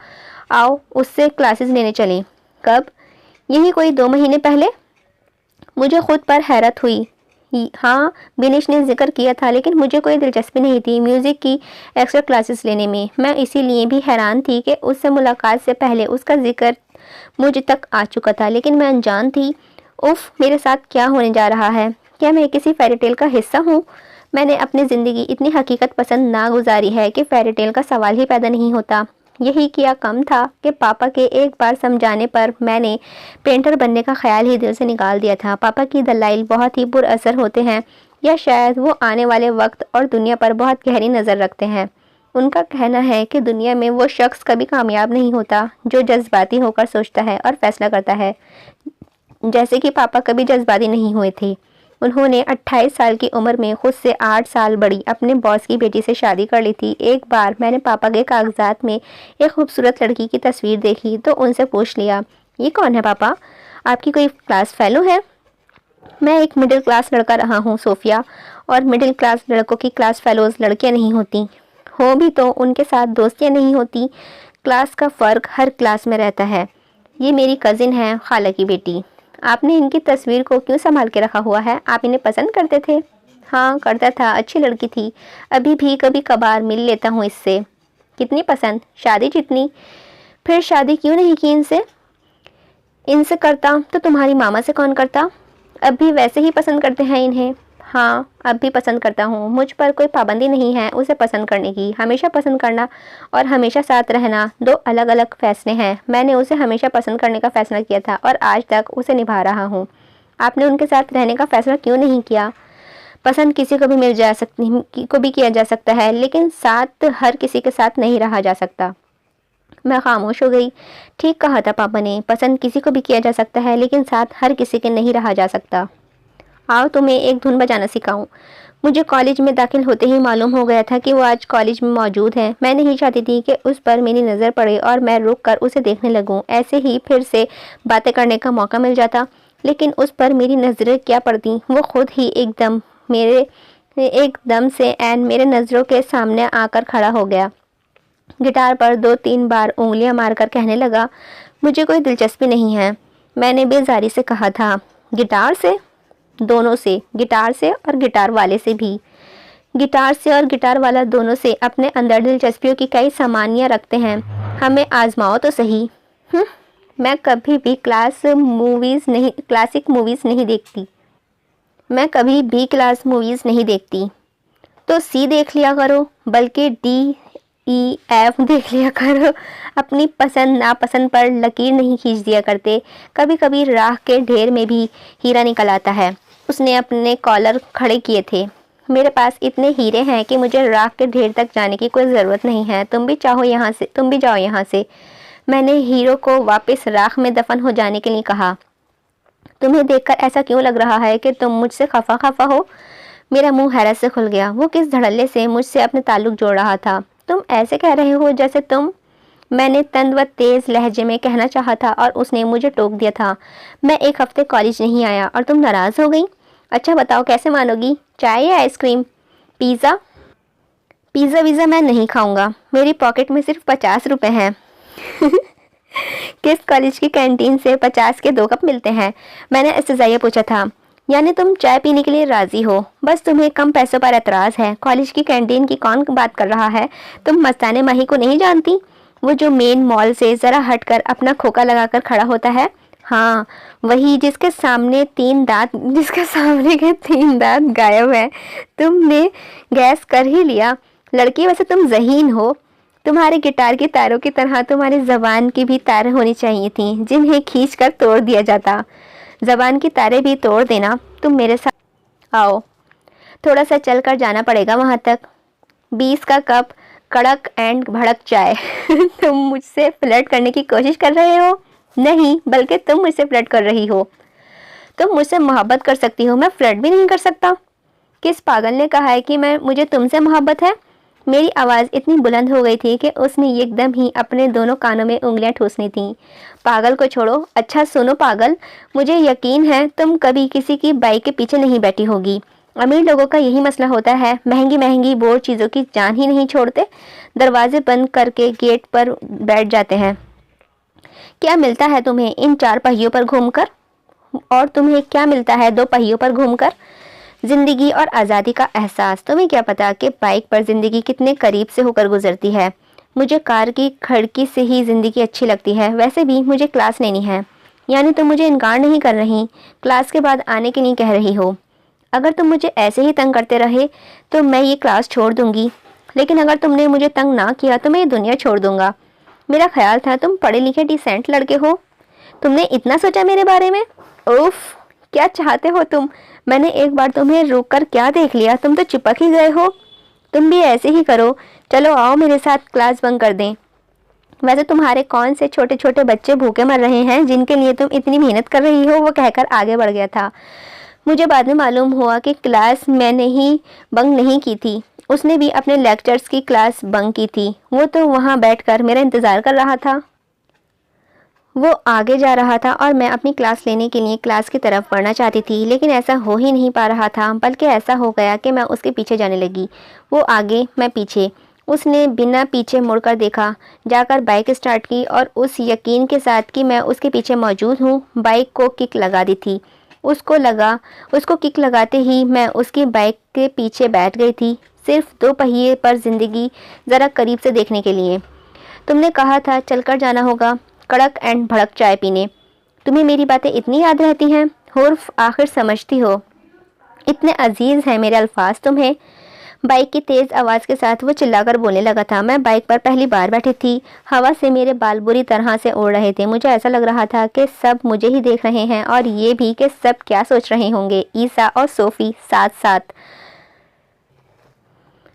[SPEAKER 1] आओ उससे क्लासेस लेने चलें। कब? यही कोई 2 महीने पहले। मुझे खुद पर हैरत हुई। हाँ, बिनिश ने जिक्र किया था, लेकिन मुझे कोई दिलचस्पी नहीं थी म्यूज़िक की एक्स्ट्रा क्लासेस लेने में। मैं इसीलिए भी हैरान थी कि उससे मुलाकात से पहले उसका जिक्र मुझ तक आ चुका था, लेकिन मैं अनजान थी। उफ, मेरे साथ क्या होने जा रहा है? क्या मैं किसी फेरी टेल का हिस्सा हूँ? मैंने अपनी ज़िंदगी इतनी हकीकत पसंद ना गुजारी है कि फेरी टेल का सवाल ही पैदा नहीं होता। यही क्या कम था कि पापा के एक बार समझाने पर मैंने पेंटर बनने का ख्याल ही दिल से निकाल दिया था। पापा की दलाइल बहुत ही पुरअसर होते हैं, या शायद वो आने वाले वक्त और दुनिया पर बहुत गहरी नज़र रखते हैं। उनका कहना है कि दुनिया में वो शख्स कभी कामयाब नहीं होता जो जज्बाती होकर सोचता है और फैसला करता है। जैसे कि पापा कभी जज्बाती नहीं हुए थे। उन्होंने 28 साल की उम्र में खुद से 8 साल बड़ी अपने बॉस की बेटी से शादी कर ली थी। एक बार मैंने पापा के कागजात में एक खूबसूरत लड़की की तस्वीर देखी तो उनसे पूछ लिया, ये कौन है पापा? आपकी कोई क्लास फेलो है? मैं एक मिडिल क्लास लड़का रहा हूँ सोफिया, और मिडिल क्लास लड़कों की क्लास फेलोज़ लड़कियाँ नहीं होती। हो भी तो उनके साथ दोस्तियाँ नहीं होती। क्लास का फ़र्क हर क्लास में रहता है। ये मेरी कज़िन है, खाला की बेटी। आपने इनकी तस्वीर को क्यों संभाल के रखा हुआ है? आप इन्हें पसंद करते थे? हाँ करता था, अच्छी लड़की थी। अभी भी कभी कभार मिल लेता हूँ इससे। कितनी पसंद? शादी जितनी। फिर शादी क्यों नहीं की इनसे? इनसे करता तो तुम्हारी मामा से कौन करता? अब भी वैसे ही पसंद करते हैं इन्हें? हाँ अब भी पसंद करता हूँ। मुझ पर कोई पाबंदी नहीं है उसे पसंद करने की। हमेशा पसंद करना और हमेशा साथ रहना दो अलग अलग फैसले हैं। मैंने उसे हमेशा पसंद करने का फैसला किया था और आज तक उसे निभा रहा हूँ। आपने उनके साथ रहने का फैसला क्यों नहीं किया? पसंद किसी को भी मिल जा सकती को भी किया जा सकता है, लेकिन साथ हर किसी के साथ नहीं रहा जा सकता। मैं खामोश हो गई। ठीक कहा था पापा ने, पसंद किसी को भी किया जा सकता है लेकिन साथ हर किसी के नहीं रहा जा सकता। आओ तुम्हें एक धुन बजाना सिखाऊं। मुझे कॉलेज में दाखिल होते ही मालूम हो गया था कि वो आज कॉलेज में मौजूद है। मैं नहीं चाहती थी कि उस पर मेरी नज़र पड़े और मैं रुक कर उसे देखने लगूं। ऐसे ही फिर से बातें करने का मौका मिल जाता, लेकिन उस पर मेरी नज़रें क्या पड़ती। वो खुद ही एकदम से ऐन मेरे नज़रों के सामने आकर खड़ा हो गया। गिटार पर 2-3 बार उंगलियां मारकर कहने लगा, मुझे कोई दिलचस्पी नहीं है। मैंने बेजारी से कहा था, गिटार से? दोनों से, गिटार से और गिटार वाले से भी। गिटार से और गिटार वाला दोनों से अपने अंदर दिलचस्पियों की कई सामानियां रखते हैं। हमें आजमाओ तो सही। मैं कभी भी क्लासिक मूवीज़ नहीं देखती। मैं कभी भी क्लास मूवीज़ नहीं देखती। तो सी देख लिया करो, बल्कि DEF देख लिया करो। अपनी पसंद नापसंद पर लकीर नहीं खींच दिया करते। कभी कभी राह के ढेर में भी हीरा निकल आता है। उसने अपने कॉलर खड़े किए थे। मेरे पास इतने हीरे हैं कि मुझे राह के ढेर तक जाने की कोई ज़रूरत नहीं है। तुम भी जाओ यहाँ से। मैंने हीरो को वापस राख में दफन हो जाने के लिए कहा। तुम्हें देखकर ऐसा क्यों लग रहा है कि तुम मुझसे खफा हो? मेरा मुंह हैरत से खुल गया। वो किस धड़ल्ले से मुझसे अपने ताल्लुक जोड़ रहा था। तुम ऐसे कह रहे हो जैसे तुम। मैंने तंद व तेज़ लहजे में कहना चाहा था और उसने मुझे टोक दिया था। मैं एक हफ्ते कॉलेज नहीं आया और तुम नाराज़ हो गई। अच्छा बताओ कैसे मानोगी? चाय या आइसक्रीम? पिज़्ज़ा? पिज़्ज़ा वीज़ा मैं नहीं खाऊंगा। मेरी पॉकेट में सिर्फ 50 रुपये हैं। किस कॉलेज की कैंटीन से 50 के 2 कप मिलते हैं? मैंने इस्तज़ाइया पूछा था। यानी तुम चाय पीने के लिए राज़ी हो, बस तुम्हें कम पैसों पर एतराज़ है। कॉलेज की कैंटीन की कौन बात कर रहा है? तुम मस्ताने माही को नहीं जानती? वो जो मेन मॉल से ज़रा हटकर अपना खोखा लगाकर खड़ा होता है। हाँ वही, जिसके सामने के 3 दांत गायब है। तुमने गैस कर ही लिया। लड़की वैसे तुम ज़हीन हो। तुम्हारे गिटार की तारों की तरह तुम्हारी ज़बान की भी तारें होनी चाहिए थी, जिन्हें खींच कर तोड़ दिया जाता। ज़बान की तारें भी तोड़ देना। तुम मेरे साथ आओ, थोड़ा सा चल कर जाना पड़ेगा वहाँ तक। 20 का कप कड़क एंड भड़क चाय। तुम मुझसे फ्लर्ट करने की कोशिश कर रहे हो? नहीं, बल्कि तुम मुझसे फ्लर्ट कर रही हो। तुम मुझसे मोहब्बत कर सकती हो, मैं फ्लर्ट भी नहीं कर सकता। किस पागल ने कहा है कि मुझे तुमसे मोहब्बत है? मेरी आवाज़ इतनी बुलंद हो गई थी कि उसने एकदम ही अपने दोनों कानों में उंगलियां ठूसनी थीं। पागल को छोड़ो। अच्छा सुनो पागल, मुझे यकीन है तुम कभी किसी की बाइक के पीछे नहीं बैठी होगी। अमीर लोगों का यही मसला होता है, महंगी महंगी बोर चीज़ों की जान ही नहीं छोड़ते। दरवाजे बंद करके गेट पर बैठ जाते हैं। क्या मिलता है तुम्हें इन 4 पहियों पर घूमकर? और तुम्हें क्या मिलता है 2 पहियों पर घूमकर? जिंदगी और आज़ादी का एहसास। तुम्हें क्या पता कि बाइक पर ज़िंदगी कितने करीब से होकर गुजरती है। मुझे कार की खिड़की से ही ज़िंदगी अच्छी लगती है। वैसे भी मुझे क्लास लेनी है। यानी तुम मुझे इनकार नहीं कर रही, क्लास के बाद आने के लिए कह रही हो। अगर तुम मुझे ऐसे ही तंग करते रहे तो मैं ये क्लास छोड़ दूंगी, लेकिन अगर तुमने मुझे तंग ना किया तो मैं ये दुनिया छोड़ दूंगा। मेरा ख्याल था तुम पढ़े लिखे डिसेंट लड़के हो। तुमने इतना सोचा मेरे बारे में? उफ, क्या चाहते हो तुम? मैंने एक बार तुम्हें रोक कर क्या देख लिया, तुम तो चिपक ही गए हो। तुम भी ऐसे ही करो। चलो आओ मेरे साथ क्लास बंक कर दें। वैसे तुम्हारे कौन से छोटे छोटे बच्चे भूखे मर रहे हैं जिनके लिए तुम इतनी मेहनत कर रही हो? वो कहकर आगे बढ़ गया था। मुझे बाद में मालूम हुआ कि क्लास मैंने ही बंक नहीं की थी, उसने भी अपने लेक्चर्स की क्लास बंक की थी। वो तो वहाँ बैठकर मेरा इंतज़ार कर रहा था। वो आगे जा रहा था और मैं अपनी क्लास लेने के लिए क्लास की तरफ बढ़ना चाहती थी, लेकिन ऐसा हो ही नहीं पा रहा था। बल्कि ऐसा हो गया कि मैं उसके पीछे जाने लगी। वो आगे, मैं पीछे। उसने बिना पीछे मुड़कर देखा, जाकर बाइक स्टार्ट की और उस यकीन के साथ कि मैं उसके पीछे मौजूद हूँ, बाइक को किक लगा दी थी। उसको किक लगाते ही मैं उसकी बाइक के पीछे बैठ गई थी, सिर्फ 2 पहिए पर ज़िंदगी ज़रा करीब से देखने के लिए। तुमने कहा था चलकर जाना होगा कड़क एंड भड़क चाय पीने। तुम्हें मेरी बातें इतनी याद रहती हैं, हुर्फ आखिर समझती हो। इतने अजीज़ हैं मेरे अल्फाज तुम्हें। बाइक की तेज़ आवाज़ के साथ वो चिल्लाकर बोलने लगा था। मैं बाइक पर पहली बार बैठी थी। हवा से मेरे बाल बुरी तरह से उड़ रहे थे। मुझे ऐसा लग रहा था कि सब मुझे ही देख रहे हैं और ये भी कि सब क्या सोच रहे होंगे, ईसा और सोफ़ी साथ साथ।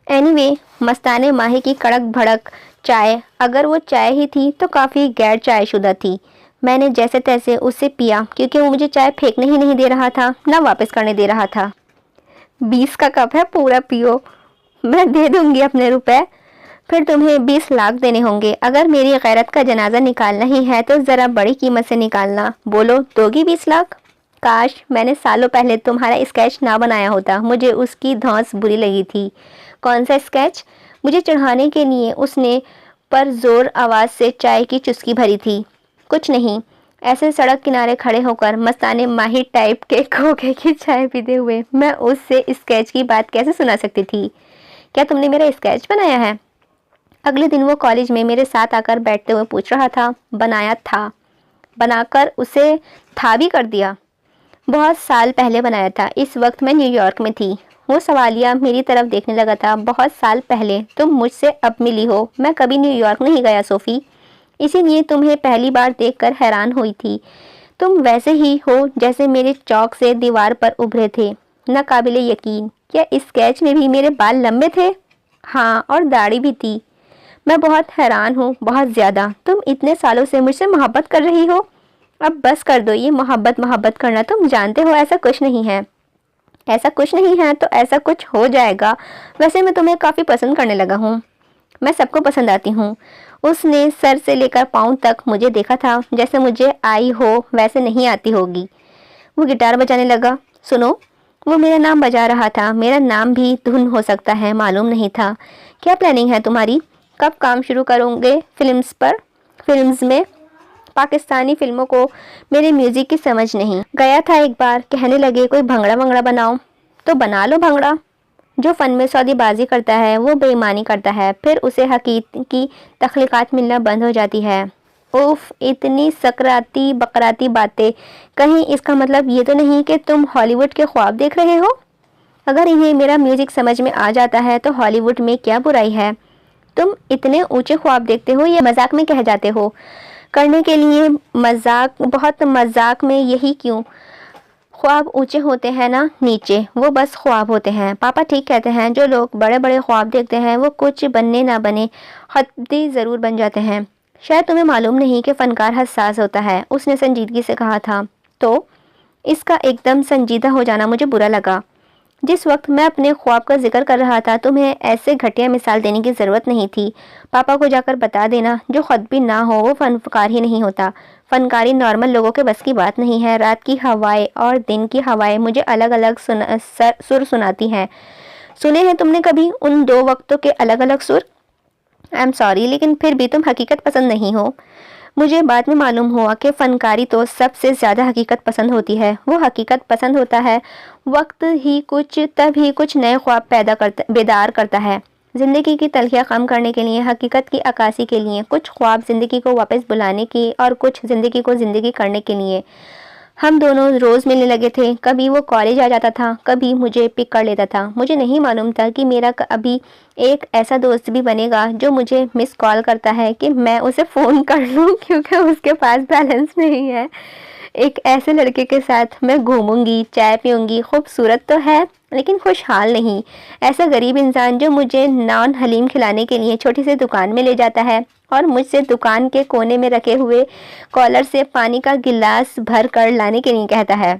[SPEAKER 1] एनीवे, मस्ताने माही की कड़क भड़क चाय, अगर वो चाय ही थी तो काफ़ी गैर चायशुदा थी। मैंने जैसे तैसे उससे पिया, क्योंकि वो मुझे चाय फेंकने ही नहीं दे रहा था, ना वापस करने दे रहा था। 20 का कप है, पूरा पियो। मैं दे दूंगी अपने रुपए, फिर तुम्हें 20 लाख देने होंगे। अगर मेरी गैरत का जनाजा निकालना ही है तो ज़रा बड़ी कीमत से निकालना। बोलो, दोगी 20 लाख? काश मैंने सालों पहले तुम्हारा स्केच ना बनाया होता। मुझे उसकी धौंस बुरी लगी थी। कौन सा स्केच? मुझे चढ़ाने के लिए उसने पर जोर आवाज़ से चाय की चुस्की भरी थी। कुछ नहीं, ऐसे सड़क किनारे खड़े होकर मस्ताने माहिर टाइप के खोखे की चाय पीते हुए मैं उससे स्केच की बात कैसे सुना सकती थी? क्या तुमने मेरा स्केच बनाया है? अगले दिन वो कॉलेज में मेरे साथ आकर बैठते हुए पूछ रहा था। बनाया था, बनाकर उसे था भी कर दिया। बहुत साल पहले बनाया था। इस वक्त मैं न्यूयॉर्क में थी। वो सवालिया मेरी तरफ देखने लगा था। बहुत साल पहले तुम मुझसे अब मिली हो। मैं कभी न्यूयॉर्क नहीं गया सोफ़ी, इसीलिए तुम्हें पहली बार देखकर हैरान हुई थी। तुम वैसे ही हो जैसे मेरे चौक से दीवार पर उभरे थे, नाकाबिले यकीन। क्या इस स्केच में भी मेरे बाल लंबे थे? हाँ, और दाढ़ी भी थी। मैं बहुत हैरान हूँ, बहुत ज़्यादा। तुम इतने सालों से मुझसे मोहब्बत कर रही हो। अब बस कर दो ये मोहब्बत मोहब्बत करना। तुम जानते हो ऐसा कुछ नहीं है। ऐसा कुछ नहीं है तो ऐसा कुछ हो जाएगा। वैसे मैं तुम्हें काफ़ी पसंद करने लगा हूँ। मैं सबको पसंद आती हूँ। उसने सर से लेकर पाँव तक मुझे देखा था, जैसे मुझे आई हो वैसे नहीं आती होगी। वो गिटार बजाने लगा। सुनो, वो मेरा नाम बजा रहा था। मेरा नाम भी धुन हो सकता है, मालूम नहीं था। क्या प्लानिंग है तुम्हारी? कब काम शुरू करोगे फिल्म्स में? पाकिस्तानी फिल्मों को मेरे म्यूजिक की समझ नहीं। गया था एक बार, कहने लगे कोई भंगड़ा वंगड़ा बनाओ। तो बना लो भंगड़ा। जो फ़न में सौदेबाजी करता है वो बेईमानी करता है, फिर उसे हकीकी तख्लीक़ात मिलना बंद हो जाती है। उफ, इतनी सकराती बकराती बातें। कहीं इसका मतलब ये तो नहीं कि तुम हॉलीवुड के ख्वाब देख रहे हो? अगर इन्हें मेरा म्यूज़िक समझ में आ जाता है तो हॉलीवुड में क्या बुराई है? तुम इतने ऊंचे ख्वाब देखते हो या मजाक में कह जाते हो? करने के लिए मजाक, बहुत मजाक में। यही क्यों? ख्वाब ऊंचे होते हैं ना नीचे, वो बस ख्वाब होते हैं। पापा ठीक कहते हैं, जो लोग बड़े बड़े ख्वाब देखते हैं वो कुछ बनने ना बने खत्ती ज़रूर बन जाते हैं। शायद तुम्हें मालूम नहीं कि फ़नकार हसास होता है, उसने संजीदगी से कहा था। तो इसका एकदम संजीदा हो जाना मुझे बुरा लगा। जिस वक्त मैं अपने ख्वाब का जिक्र कर रहा था तुम्हें ऐसे घटिया मिसाल देने की ज़रूरत नहीं थी। पापा को जाकर बता देना, जो खुद भी ना हो वो फनकार ही नहीं होता। फनकारी नॉर्मल लोगों के बस की बात नहीं है। रात की हवाएं और दिन की हवाएं मुझे अलग अलग सुर सुनाती हैं। सुने हैं तुमने कभी उन 2 वक्तों के अलग अलग सुर? आई एम सॉरी, लेकिन फिर भी तुम हकीकत पसंद नहीं हो। मुझे बाद में मालूम हुआ कि फ़नकारी तो सबसे ज़्यादा हकीकत पसंद होती है। वो हकीकत पसंद होता है वक्त ही कुछ, तब ही कुछ नए ख्वाब बेदार करता है। ज़िंदगी की तलखियाँ कम करने के लिए, हकीकत की अक्कासी के लिए, कुछ ख्वाब ज़िंदगी को वापस बुलाने की और कुछ ज़िंदगी को ज़िंदगी करने के लिए। हम दोनों रोज़ मिलने लगे थे। कभी वो कॉलेज आ जाता था, कभी मुझे पिक कर लेता था। मुझे नहीं मालूम था कि मेरा अभी एक ऐसा दोस्त भी बनेगा जो मुझे मिस कॉल करता है कि मैं उसे फ़ोन कर लूँ, क्योंकि उसके पास बैलेंस नहीं है। एक ऐसे लड़के के साथ मैं घूमूंगी, चाय पीऊँगी। खूबसूरत तो है लेकिन खुशहाल नहीं। ऐसा गरीब इंसान जो मुझे नान हलीम खिलाने के लिए छोटी सी दुकान में ले जाता है और मुझसे दुकान के कोने में रखे हुए कॉलर से पानी का गिलास भर कर लाने के लिए कहता है।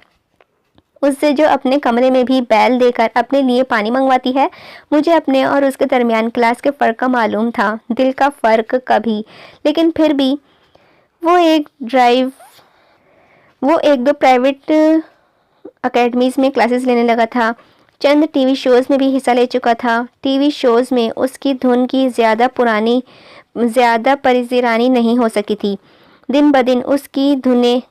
[SPEAKER 1] उससे जो अपने कमरे में भी बैल देकर अपने लिए पानी मंगवाती है। मुझे अपने और उसके दरमियान क्लास के फ़र्क का मालूम था, दिल का फ़र्क कभी, लेकिन फिर भी वो एक दो प्राइवेट अकेडमीज़ में क्लासेस लेने लगा था। चंद टीवी शोज़ में भी हिस्सा ले चुका था। टीवी शोज़ में उसकी धुन की ज़्यादा परिजीरानी नहीं हो सकी थी। दिन ब दिन उसकी धुनें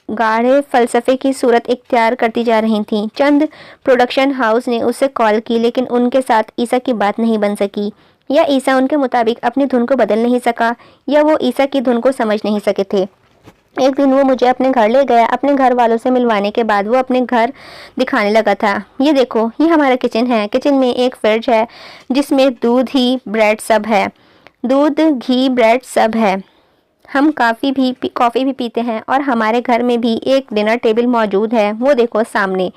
[SPEAKER 1] गाढ़े फ़लसफ़े की सूरत इख्तियार करती जा रही थीं। चंद प्रोडक्शन हाउस ने उसे कॉल की, लेकिन उनके साथ ईसा की बात नहीं बन सकी। या ईसा उनके मुताबिक अपनी धुन को बदल नहीं सका, या वो ईसा की धुन को समझ नहीं सके थे। एक दिन वो मुझे अपने घर ले गया। अपने घर वालों से मिलवाने के बाद वो अपने घर दिखाने लगा था। ये देखो, ये हमारा किचन है। किचन में एक फ्रिज है जिसमें दूध, घी, ब्रेड सब है। दूध, घी, ब्रेड सब है। हम कॉफ़ी भी पीते हैं और हमारे घर में भी एक डिनर टेबल मौजूद है। वो देखो सामने।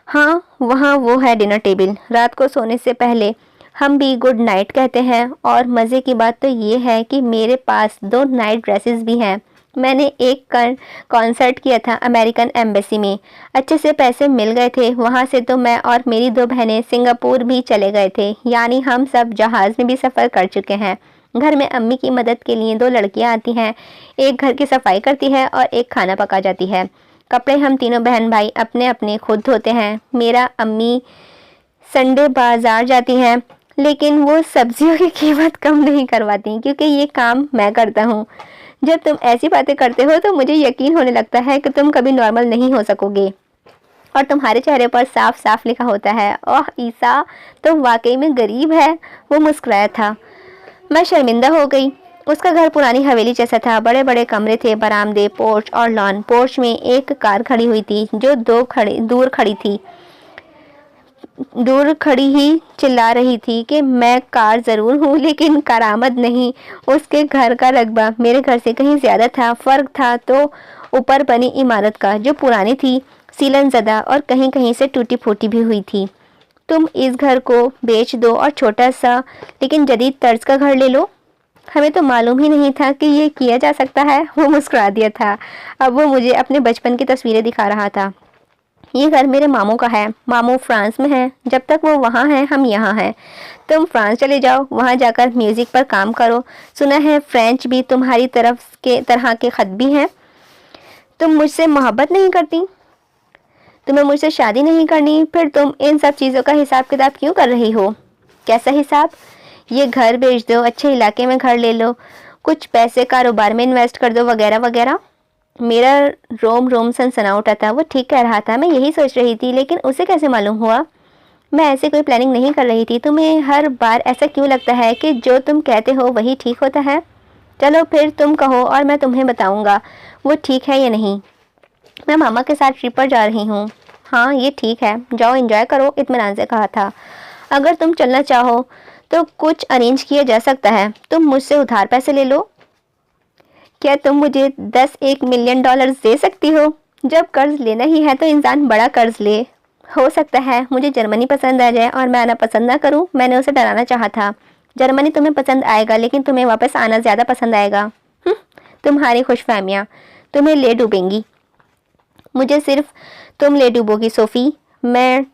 [SPEAKER 1] हाँ, वहाँ वो है डिनर टेबल। रात को सोने से पहले हम भी गुड नाइट कहते हैं। और मज़े की बात तो ये है कि मेरे पास 2 नाइट ड्रेसेस भी हैं। मैंने एक कॉन्सर्ट किया था अमेरिकन एम्बेसी में। अच्छे से पैसे मिल गए थे। वहाँ से तो मैं और मेरी 2 बहनें सिंगापुर भी चले गए थे। यानी हम सब जहाज़ में भी सफ़र कर चुके हैं। घर में अम्मी की मदद के लिए 2 लड़कियाँ आती हैं। एक घर की सफाई करती है और एक खाना पका जाती है। कपड़े हम तीनों बहन भाई अपने अपने खुद धोते हैं। मेरा अम्मी संडे बाज़ार जाती हैं, लेकिन वो सब्जियों की कीमत कम नहीं करवाती, क्योंकि ये काम मैं करता हूँ। जब तुम ऐसी बातें करते हो तो मुझे यकीन होने लगता है कि तुम कभी नॉर्मल नहीं हो सकोगे। और तुम्हारे चेहरे पर साफ साफ लिखा होता है, ओह ईसा तो वाकई में गरीब है। वो मुस्कुराया था। मैं शर्मिंदा हो गई। उसका घर पुरानी हवेली जैसा था। बड़े बड़े कमरे थे, बरामदे, पोर्च और लॉन। पोर्च में एक कार खड़ी हुई थी जो दूर खड़ी ही चिल्ला रही थी कि मैं कार ज़रूर हूँ, लेकिन करामत नहीं। उसके घर का रकबा मेरे घर से कहीं ज़्यादा था। फ़र्क था तो ऊपर बनी इमारत का, जो पुरानी थी, सीलन ज़दा और कहीं कहीं से टूटी फूटी भी हुई थी। तुम इस घर को बेच दो और छोटा सा लेकिन जदीद तर्ज का घर ले लो। हमें तो मालूम ही नहीं था कि ये किया जा सकता है। वो मुस्कुरा दिया था। अब वो मुझे अपने बचपन की तस्वीरें दिखा रहा था। ये घर मेरे मामू का है। मामू फ्रांस में हैं। जब तक वो वहाँ हैं हम यहाँ हैं। तुम फ्रांस चले जाओ, वहाँ जाकर म्यूज़िक पर काम करो। सुना है फ्रेंच भी तुम्हारी तरह के ख़त भी हैं। तुम मुझसे मोहब्बत नहीं करती? तुम्हें मुझसे शादी नहीं करनी? फिर तुम इन सब चीज़ों का हिसाब किताब क्यों कर रही हो? कैसा हिसाब? ये घर बेच दो, अच्छे इलाके में घर ले लो, कुछ पैसे कारोबार में इन्वेस्ट कर दो, वगैरह वगैरह। मेरा रोम सनसना उठा था। वो ठीक कह रहा था। मैं यही सोच रही थी, लेकिन उसे कैसे मालूम हुआ? मैं ऐसे कोई प्लानिंग नहीं कर रही थी। तुम्हें हर बार ऐसा क्यों लगता है कि जो तुम कहते हो वही ठीक होता है? चलो फिर तुम कहो और मैं तुम्हें बताऊंगा वो ठीक है या नहीं। मैं मामा के साथ ट्रिप पर जा रही हूँ। हाँ, ये ठीक है, जाओ एंजॉय करो, इत्मीनान से कहा था। अगर तुम चलना चाहो तो कुछ अरेंज किया जा सकता है। तुम मुझसे उधार पैसे ले लो। क्या तुम मुझे 10-1 मिलियन डॉलर दे सकती हो? जब कर्ज लेना ही है तो इंसान बड़ा कर्ज ले। हो सकता है मुझे जर्मनी पसंद आ जाए और मैं आना पसंद ना करूं। मैंने उसे डराना चाहा था। जर्मनी तुम्हें पसंद आएगा, लेकिन तुम्हें वापस आना ज़्यादा पसंद आएगा। तुम्हारी खुशफहमियाँ तुम्हें ले डूबेंगी। मुझे सिर्फ तुम ले डूबोगी सोफ़ी। मैं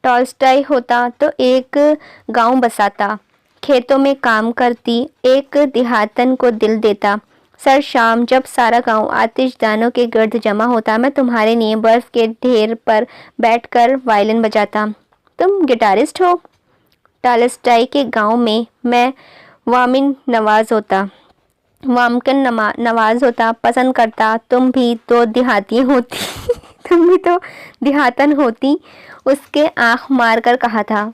[SPEAKER 1] टॉल्स्टॉय होता तो एक गांव बसाता, खेतों में काम करती, एक देहातन को दिल देता। सर शाम जब सारा गांव आतिशदानों के गर्द जमा होता, मैं तुम्हारे लिए बर्फ़ के ढेर पर बैठकर वायलिन बजाता। तुम गिटारिस्ट हो? टॉल्स्टॉय के गांव में मैं नवाज होता, पसंद करता। तुम भी तो देहाती होती तुम भी तो देहातन होती, उसके आँख मार कर कहा था।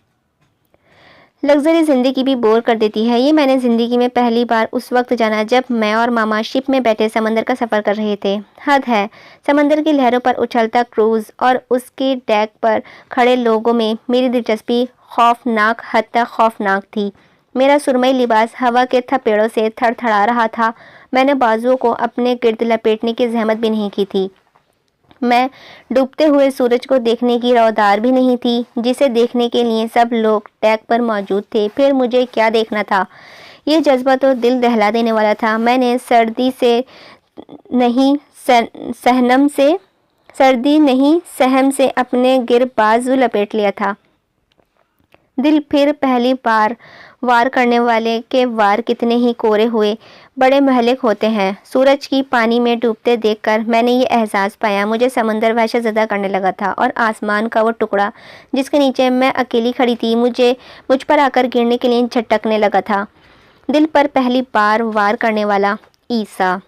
[SPEAKER 1] लग्जरी ज़िंदगी भी बोर कर देती है। ये मैंने ज़िंदगी में पहली बार उस वक्त जाना जब मैं और मामा शिप में बैठे समंदर का सफ़र कर रहे थे। हद है, समंदर की लहरों पर उछलता क्रूज़ और उसके डेक पर खड़े लोगों में मेरी दिलचस्पी खौफनाक हद तक खौफनाक थी। मेरा सुरमई लिबास हवा के थपेड़ों से थरथरा रहा था। मैंने बाजुओं को अपने गिर्द लपेटने की जहमत भी नहीं की थी। मैं डूबते हुए सूरज को देखने की रौदार भी नहीं थी, जिसे देखने के लिए सब लोग टैग पर मौजूद थे। फिर मुझे क्या देखना था? ये जज्बा तो दिल दहला देने वाला था। मैंने सर्दी नहीं सहम से अपने गिर बाजू लपेट लिया था। दिल फिर पहली बार वार करने वाले के वार कितने ही कोरे हुए, बड़े महलिक होते हैं। सूरज की पानी में डूबते देखकर मैंने ये एहसास पाया, मुझे समंदर वहशतज़दा करने लगा था और आसमान का वो टुकड़ा जिसके नीचे मैं अकेली खड़ी थी मुझ पर आकर गिरने के लिए झटकने लगा था। दिल पर पहली बार वार करने वाला ईसा।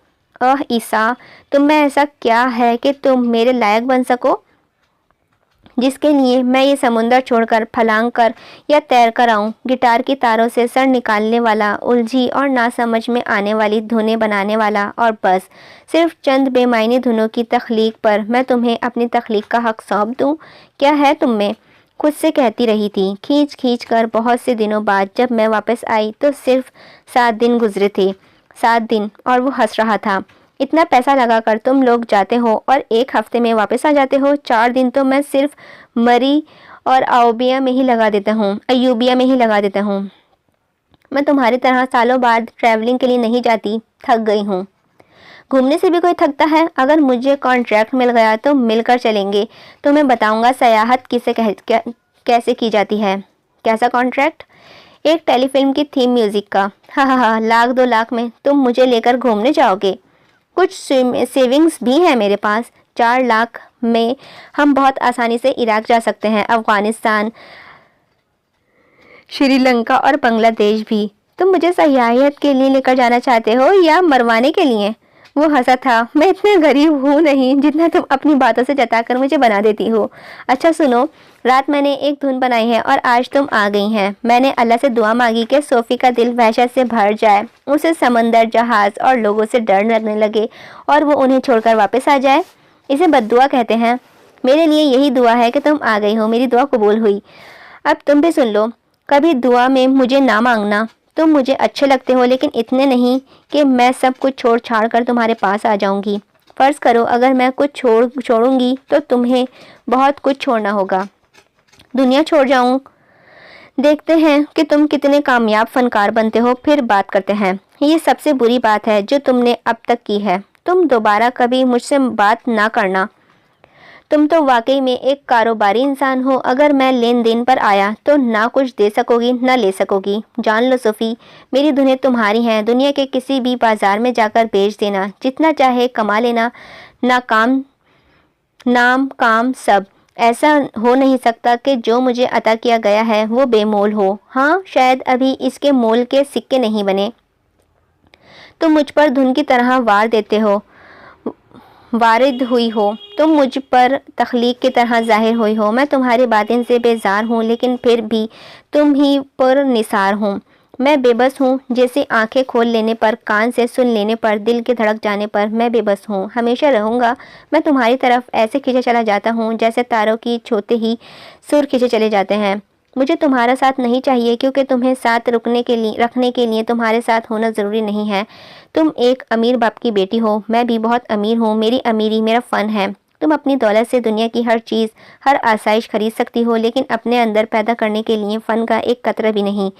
[SPEAKER 1] ईसा, तुम में ऐसा क्या है कि तुम मेरे लायक बन सको, जिसके लिए मैं ये समुंदर छोड़कर फलांग कर या तैर कर आऊँ। गिटार की तारों से सर निकालने वाला, उलझी और ना समझ में आने वाली धुनें बनाने वाला, और बस सिर्फ चंद बेमायनी धुनों की तख्लीक पर मैं तुम्हें अपनी तख्लीक का हक सौंप दूँ। क्या है तुम में, खुद से कहती रही थी। खींच खींच कर बहुत से दिनों बाद जब मैं वापस आई तो सिर्फ 7 दिन गुजरे थे। 7 दिन, और वो हंस रहा था। इतना पैसा लगाकर तुम लोग जाते हो और 1 हफ्ते में वापस आ जाते हो। 4 दिन तो मैं सिर्फ मरी और अयूबिया में ही लगा देता हूँ। मैं तुम्हारी तरह सालों बाद ट्रैवलिंग के लिए नहीं जाती, थक गई हूँ। घूमने से भी कोई थकता है। अगर मुझे कॉन्ट्रैक्ट मिल गया तो मिलकर चलेंगे। तो मैं बताऊंगा सयाहत कैसे की जाती है। कैसा कॉन्ट्रैक्ट? एक टेलीफिल्म की थीम म्यूजिक का। हाँ, 1,00,000 2 लाख में तुम मुझे लेकर घूमने जाओगे। कुछ सेविंग्स भी है मेरे पास। 4 लाख में हम बहुत आसानी से इराक जा सकते हैं, अफगानिस्तान, श्रीलंका और बांग्लादेश भी। तुम मुझे सयाहत के लिए लेकर जाना चाहते हो या मरवाने के लिए? वो हंसा था। मैं इतना गरीब हूँ नहीं जितना तुम अपनी बातों से जताकर मुझे बना देती हो। अच्छा सुनो, रात मैंने एक धुन बनाई है और आज तुम आ गई हैं। मैंने अल्लाह से दुआ मांगी कि सोफ़ी का दिल वहशत से भर जाए, उसे समंदर, जहाज़ और लोगों से डर लगने लगे और वो उन्हें छोड़कर वापस आ जाए। इसे बद्दुआ कहते हैं। मेरे लिए यही दुआ है कि तुम आ गई हो। मेरी दुआ कबूल हुई। अब तुम भी सुन लो, कभी दुआ में मुझे ना मांगना। तुम मुझे अच्छे लगते हो, लेकिन इतने नहीं कि मैं सब कुछ छोड़ छाड़ कर तुम्हारे पास आ जाऊंगी। फ़र्ज़ करो अगर मैं कुछ छोड़ूंगी तो तुम्हें बहुत कुछ छोड़ना होगा। दुनिया छोड़ जाऊं? देखते हैं कि तुम कितने कामयाब फनकार बनते हो, फिर बात करते हैं। ये सबसे बुरी बात है जो तुमने अब तक की है। तुम दोबारा कभी मुझसे बात ना करना। तुम तो वाकई में एक कारोबारी इंसान हो। अगर मैं लेन देन पर आया तो ना कुछ दे सकोगी ना ले सकोगी। जान लो सोफ़ी, मेरी धुनें तुम्हारी हैं। दुनिया के किसी भी बाजार में जाकर बेच देना, जितना चाहे कमा लेना। नाम काम सब। ऐसा हो नहीं सकता कि जो मुझे अता किया गया है वो बेमोल हो। हाँ, शायद अभी इसके मोल के सिक्के नहीं बने। तुम मुझ पर धुन की तरह वारिद हुई हो। तुम मुझ पर तख्लीक की तरह ज़ाहिर हुई हो। मैं तुम्हारी बातें से बेजार हूँ, लेकिन फिर भी तुम ही पर निसार हूँ। मैं बेबस हूँ, जैसे आंखें खोल लेने पर, कान से सुन लेने पर, दिल के धड़क जाने पर मैं बेबस हूँ। हमेशा रहूँगा। मैं तुम्हारी तरफ ऐसे खींचा चला जाता हूँ जैसे तारों की छूते ही सुर खींचे चले जाते हैं। मुझे तुम्हारा साथ नहीं चाहिए, क्योंकि तुम्हें साथ रखने के लिए तुम्हारे साथ होना ज़रूरी नहीं है। तुम एक अमीर बाप की बेटी हो, मैं भी बहुत अमीर हूँ। मेरी अमीरी मेरा फ़न है। तुम अपनी दौलत से दुनिया की हर चीज़, हर आसाइश खरीद सकती हो, लेकिन अपने अंदर पैदा करने के लिए फ़न का एक कतरा भी नहीं।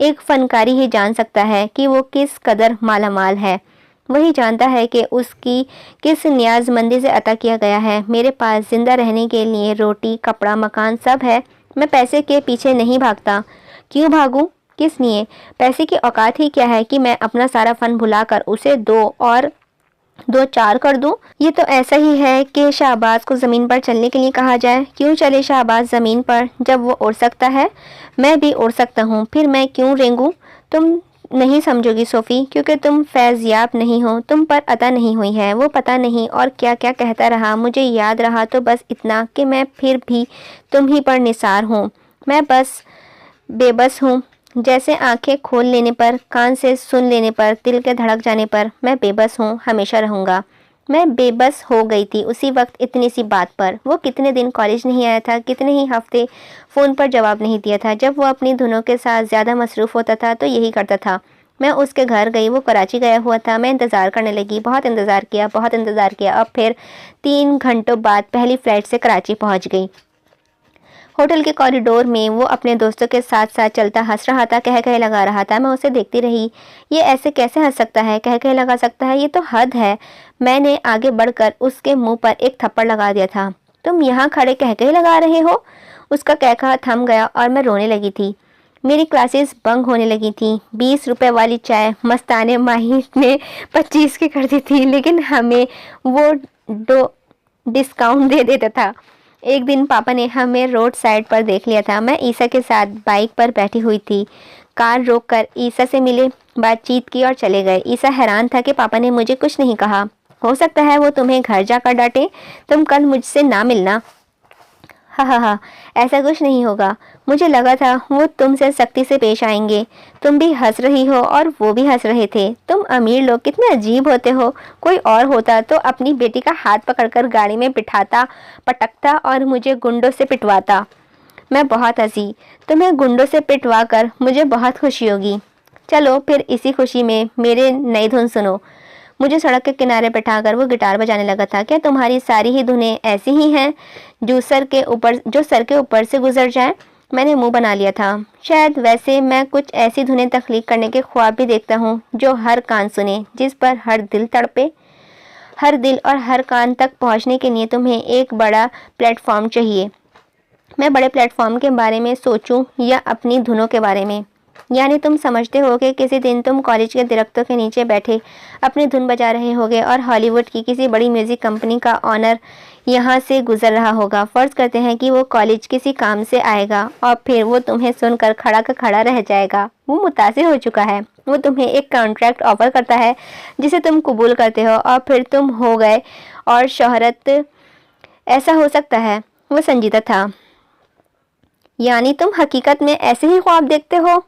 [SPEAKER 1] एक फ़नकारी ही जान सकता है कि वो किस कदर मालामाल है। वही जानता है कि उसकी किस न्याज़मंदी से अता किया गया है। मेरे पास ज़िंदा रहने के लिए रोटी, कपड़ा, मकान सब है। मैं पैसे के पीछे नहीं भागता। क्यों भागूं? किस लिए? पैसे की औकात ही क्या है कि मैं अपना सारा फन भुलाकर उसे 2 और 2 4 कर दूं? ये तो ऐसा ही है कि शाहबाज को ज़मीन पर चलने के लिए कहा जाए। क्यों चले शाहबाज ज़मीन पर जब वो उड़ सकता है? मैं भी उड़ सकता हूँ, फिर मैं क्यों रेंगूं? तुम नहीं समझोगी सोफ़ी, क्योंकि तुम फैज़याब नहीं हो। तुम पर अता नहीं हुई है। वो पता नहीं और क्या क्या कहता रहा। मुझे याद रहा तो बस इतना कि मैं फिर भी तुम ही पर निसार हूँ। मैं बस बेबस हूँ। जैसे आंखें खोल लेने पर, कान से सुन लेने पर, दिल के धड़क जाने पर मैं बेबस हूँ, हमेशा रहूँगा। मैं बेबस हो गई थी उसी वक्त इतनी सी बात पर। वो कितने दिन कॉलेज नहीं आया था, कितने ही हफ्ते फ़ोन पर जवाब नहीं दिया था। जब वो अपनी धुनों के साथ ज़्यादा मसरूफ़ होता था तो यही करता था। मैं उसके घर गई, वो कराची गया हुआ था। मैं इंतज़ार करने लगी, बहुत इंतज़ार किया। अब फिर 3 घंटों बाद पहली फ़्लाइट से कराची पहुँच गई। होटल के कॉरिडोर में वो अपने दोस्तों के साथ साथ चलता हंस रहा था, कह कह लगा रहा था। मैं उसे देखती रही। ये ऐसे कैसे हंस सकता है, कह कह लगा सकता है? ये तो हद है। मैंने आगे बढ़कर उसके मुंह पर एक थप्पड़ लगा दिया था। तुम यहाँ खड़े कह कह लगा रहे हो? उसका कहकहा थम गया और मैं रोने लगी थी। मेरी क्लासेस बंक होने लगी थी। 20 रुपए वाली चाय मस्ताने माही ने 25 की कर दी थी, लेकिन हमें वो डिस्काउंट दे देता था। एक दिन पापा ने हमें रोड साइड पर देख लिया था। मैं ईसा के साथ बाइक पर बैठी हुई थी। कार रोककर ईसा से मिले, बातचीत की और चले गए। ईसा हैरान था कि पापा ने मुझे कुछ नहीं कहा। हो सकता है वो तुम्हें घर जाकर डांटे। तुम कल मुझसे ना मिलना। हा, ऐसा कुछ नहीं होगा। मुझे लगा था वो तुमसे सख्ती से पेश आएंगे। तुम भी हंस रही हो और वो भी हंस रहे थे। तुम अमीर लोग कितने अजीब होते हो। कोई और होता तो अपनी बेटी का हाथ पकड़कर गाड़ी में बिठाता, पटकता और मुझे गुंडों से पिटवाता। मैं बहुत हंसी। तुम्हें गुंडों से पिटवा कर मुझे बहुत खुशी होगी। चलो फिर इसी खुशी में मेरे नई धुन सुनो। मुझे सड़क के किनारे बैठाकर वो गिटार बजाने लगा था। क्या तुम्हारी सारी ही धुनें ऐसी ही हैं जो सर के ऊपर से गुजर जाएं? मैंने मुंह बना लिया था। शायद। वैसे मैं कुछ ऐसी धुनें तख्लीक करने के ख्वाब भी देखता हूँ जो हर कान सुने, जिस पर हर दिल तड़पे। हर दिल और हर कान तक पहुँचने के लिए तुम्हें एक बड़ा प्लेटफॉर्म चाहिए। मैं बड़े प्लेटफॉर्म के बारे में सोचूं या अपनी धुनों के बारे में? यानी तुम समझते हो कि किसी दिन तुम कॉलेज के दरख्तों के नीचे बैठे अपनी धुन बजा रहे होगे और हॉलीवुड की किसी बड़ी म्यूजिक कंपनी का ऑनर यहाँ से गुजर रहा होगा। फर्ज करते हैं कि वो कॉलेज किसी काम से आएगा और फिर वो तुम्हें सुनकर खड़ा का खड़ा रह जाएगा। वो मुतासिर हो चुका है। वो तुम्हें एक कॉन्ट्रैक्ट ऑफर करता है जिसे तुम कबूल करते हो और फिर तुम हो गए और शोहरत। ऐसा हो सकता है। वो संजीदा था। यानी तुम हकीकत में ऐसे ही ख्वाब देखते हो?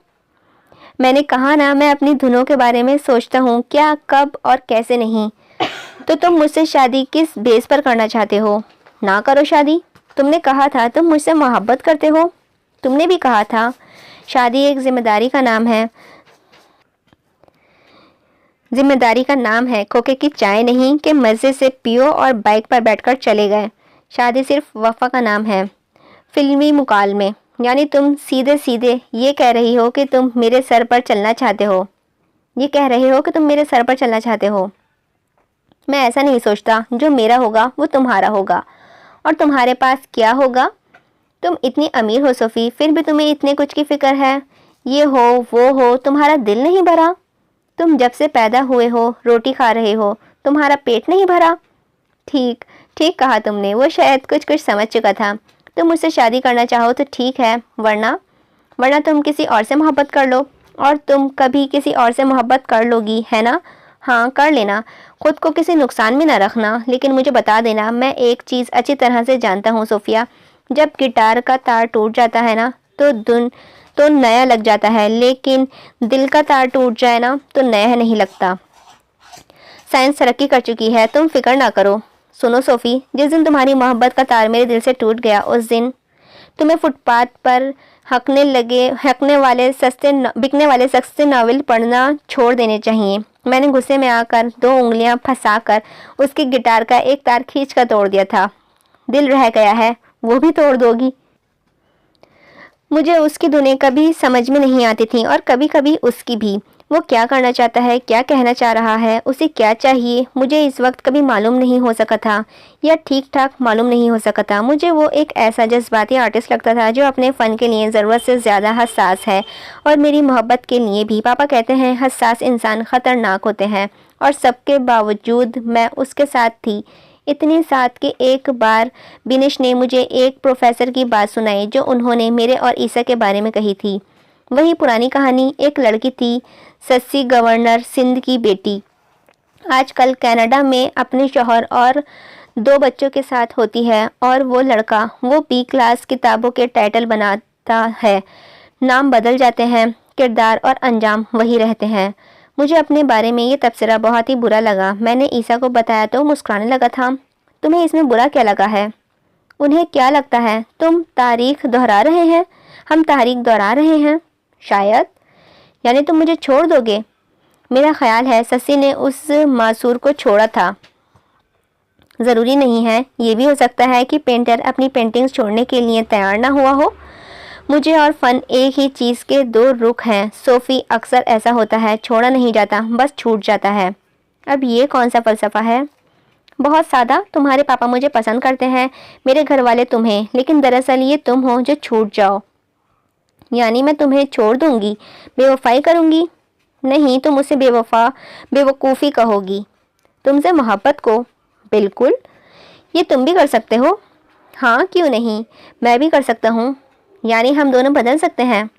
[SPEAKER 1] मैंने कहा ना, मैं अपनी धुनों के बारे में सोचता हूँ। क्या, कब और कैसे नहीं। तो तुम मुझसे शादी किस बेस पर करना चाहते हो? ना करो शादी। तुमने कहा था तुम मुझसे मोहब्बत करते हो। तुमने भी कहा था शादी एक जिम्मेदारी का नाम है। जिम्मेदारी का नाम है, खोखे की चाय नहीं कि मज़े से पियो और बाइक पर बैठकर चले गए। शादी सिर्फ वफा का नाम है फिल्मी मुकालमे। यानी तुम सीधे सीधे ये कह रही हो कि तुम मेरे सर पर चलना चाहते हो। ये कह रहे हो कि तुम मेरे सर पर चलना चाहते हो। मैं ऐसा नहीं सोचता। जो मेरा होगा वो तुम्हारा होगा। और तुम्हारे पास क्या होगा? तुम इतनी अमीर हो सोफ़ी, फिर भी तुम्हें इतने कुछ की फिक्र है। ये हो वो हो, तुम्हारा दिल नहीं भरा? तुम जब से पैदा हुए हो रोटी खा रहे हो, तुम्हारा पेट नहीं भरा? ठीक ठीक कहा तुमने। वो शायद कुछ कुछ समझ चुका था। तुम मुझसे शादी करना चाहो तो ठीक है, वरना तुम किसी और से मोहब्बत कर लो। और तुम कभी किसी और से मोहब्बत कर लोगी, है ना? हाँ, कर लेना। खुद को किसी नुकसान में ना रखना। लेकिन मुझे बता देना, मैं एक चीज़ अच्छी तरह से जानता हूँ सोफिया। जब गिटार का तार टूट जाता है ना तो नया लग जाता है, लेकिन दिल का तार टूट जाए ना तो नया नहीं लगता। साइंस तरक्की कर चुकी है, तुम फिक्र ना करो। सुनो सोफ़ी, जिस दिन तुम्हारी मोहब्बत का तार मेरे दिल से टूट गया, उस दिन तुम्हें फुटपाथ पर बिकने वाले सस्ते नावल पढ़ना छोड़ देने चाहिए। मैंने गुस्से में आकर 2 उंगलियां फंसाकर उसके गिटार का एक तार खींचकर तोड़ दिया था। दिल रह गया है, वो भी तोड़ दोगी? मुझे उसकी धुनें कभी समझ में नहीं आती थी और कभी कभी उसकी भी। वो क्या करना चाहता है, क्या कहना चाह रहा है, उसे क्या चाहिए, मुझे इस वक्त कभी मालूम नहीं हो सका था, या ठीक ठाक मालूम नहीं हो सका था। मुझे वो एक ऐसा जज्बाती आर्टिस्ट लगता था जो अपने फ़न के लिए ज़रूरत से ज़्यादा हसास है, और मेरी मोहब्बत के लिए भी। पापा कहते हैं हसास इंसान ख़तरनाक होते हैं, और सबके बावजूद मैं उसके साथ थी। इतने साथ कि एक बार बिनिश ने मुझे एक प्रोफेसर की बात सुनाई जो उन्होंने मेरे और ईसा के बारे में कही थी। वही पुरानी कहानी। एक लड़की थी, सस्सी, गवर्नर सिंध की बेटी। आजकल कनाडा में अपने शौहर और 2 बच्चों के साथ होती है, और वो लड़का वो B क्लास किताबों के टाइटल बनाता है। नाम बदल जाते हैं, किरदार और अंजाम वही रहते हैं। मुझे अपने बारे में ये तबसरा बहुत ही बुरा लगा। मैंने ईसा को बताया तो मुस्कुराने लगा था। तुम्हें इसमें बुरा क्या लगा है? उन्हें क्या लगता है? तुम तारीख दोहरा रहे हैं। हम तारीख दोहरा रहे हैं शायद। यानी तुम मुझे छोड़ दोगे? मेरा ख्याल है सस्सी ने उस मासूर को छोड़ा था। ज़रूरी नहीं है। ये भी हो सकता है कि पेंटर अपनी पेंटिंग्स छोड़ने के लिए तैयार ना हुआ हो। मुझे और फ़न एक ही चीज़ के 2 रुख हैं सोफ़ी। अक्सर ऐसा होता है, छोड़ा नहीं जाता, बस छूट जाता है। अब ये कौन सा फ़लसफ़ा है? बहुत सादा। तुम्हारे पापा मुझे पसंद करते हैं, मेरे घर वाले तुम्हें, लेकिन दरअसल ये तुम हो जो छूट जाओ। यानी मैं तुम्हें छोड़ दूंगी, बेवफाई करूंगी? नहीं, तुम उसे बेवकूफ़ी कहोगी। तुमसे मोहब्बत को? बिल्कुल। ये तुम भी कर सकते हो? हाँ, क्यों नहीं, मैं भी कर सकता हूँ। यानी हम दोनों बदल सकते हैं?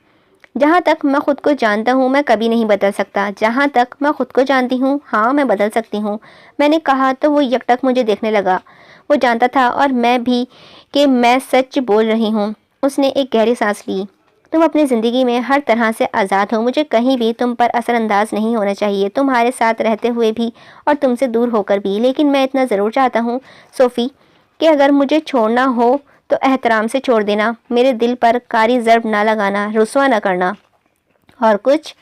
[SPEAKER 1] जहाँ तक मैं खुद को जानता हूँ मैं कभी नहीं बदल सकता। जहाँ तक मैं खुद को जानती हूँ, हाँ मैं बदल सकती हूँ। मैंने कहा तो वो यकटक मुझे देखने लगा। वो जानता था और मैं भी कि मैं सच बोल रही हूँ। उसने एक गहरी सांस ली। तुम अपनी ज़िंदगी में हर तरह से आज़ाद हो। मुझे कहीं भी तुम पर असरअंदाज नहीं होना चाहिए, तुम्हारे साथ रहते हुए भी और तुमसे दूर होकर भी। लेकिन मैं इतना ज़रूर चाहता हूँ सोफ़ी कि अगर मुझे छोड़ना हो तो एहतराम से छोड़ देना, मेरे दिल पर कारी ज़र्ब ना लगाना, रुस्वा ना करना। और कुछ?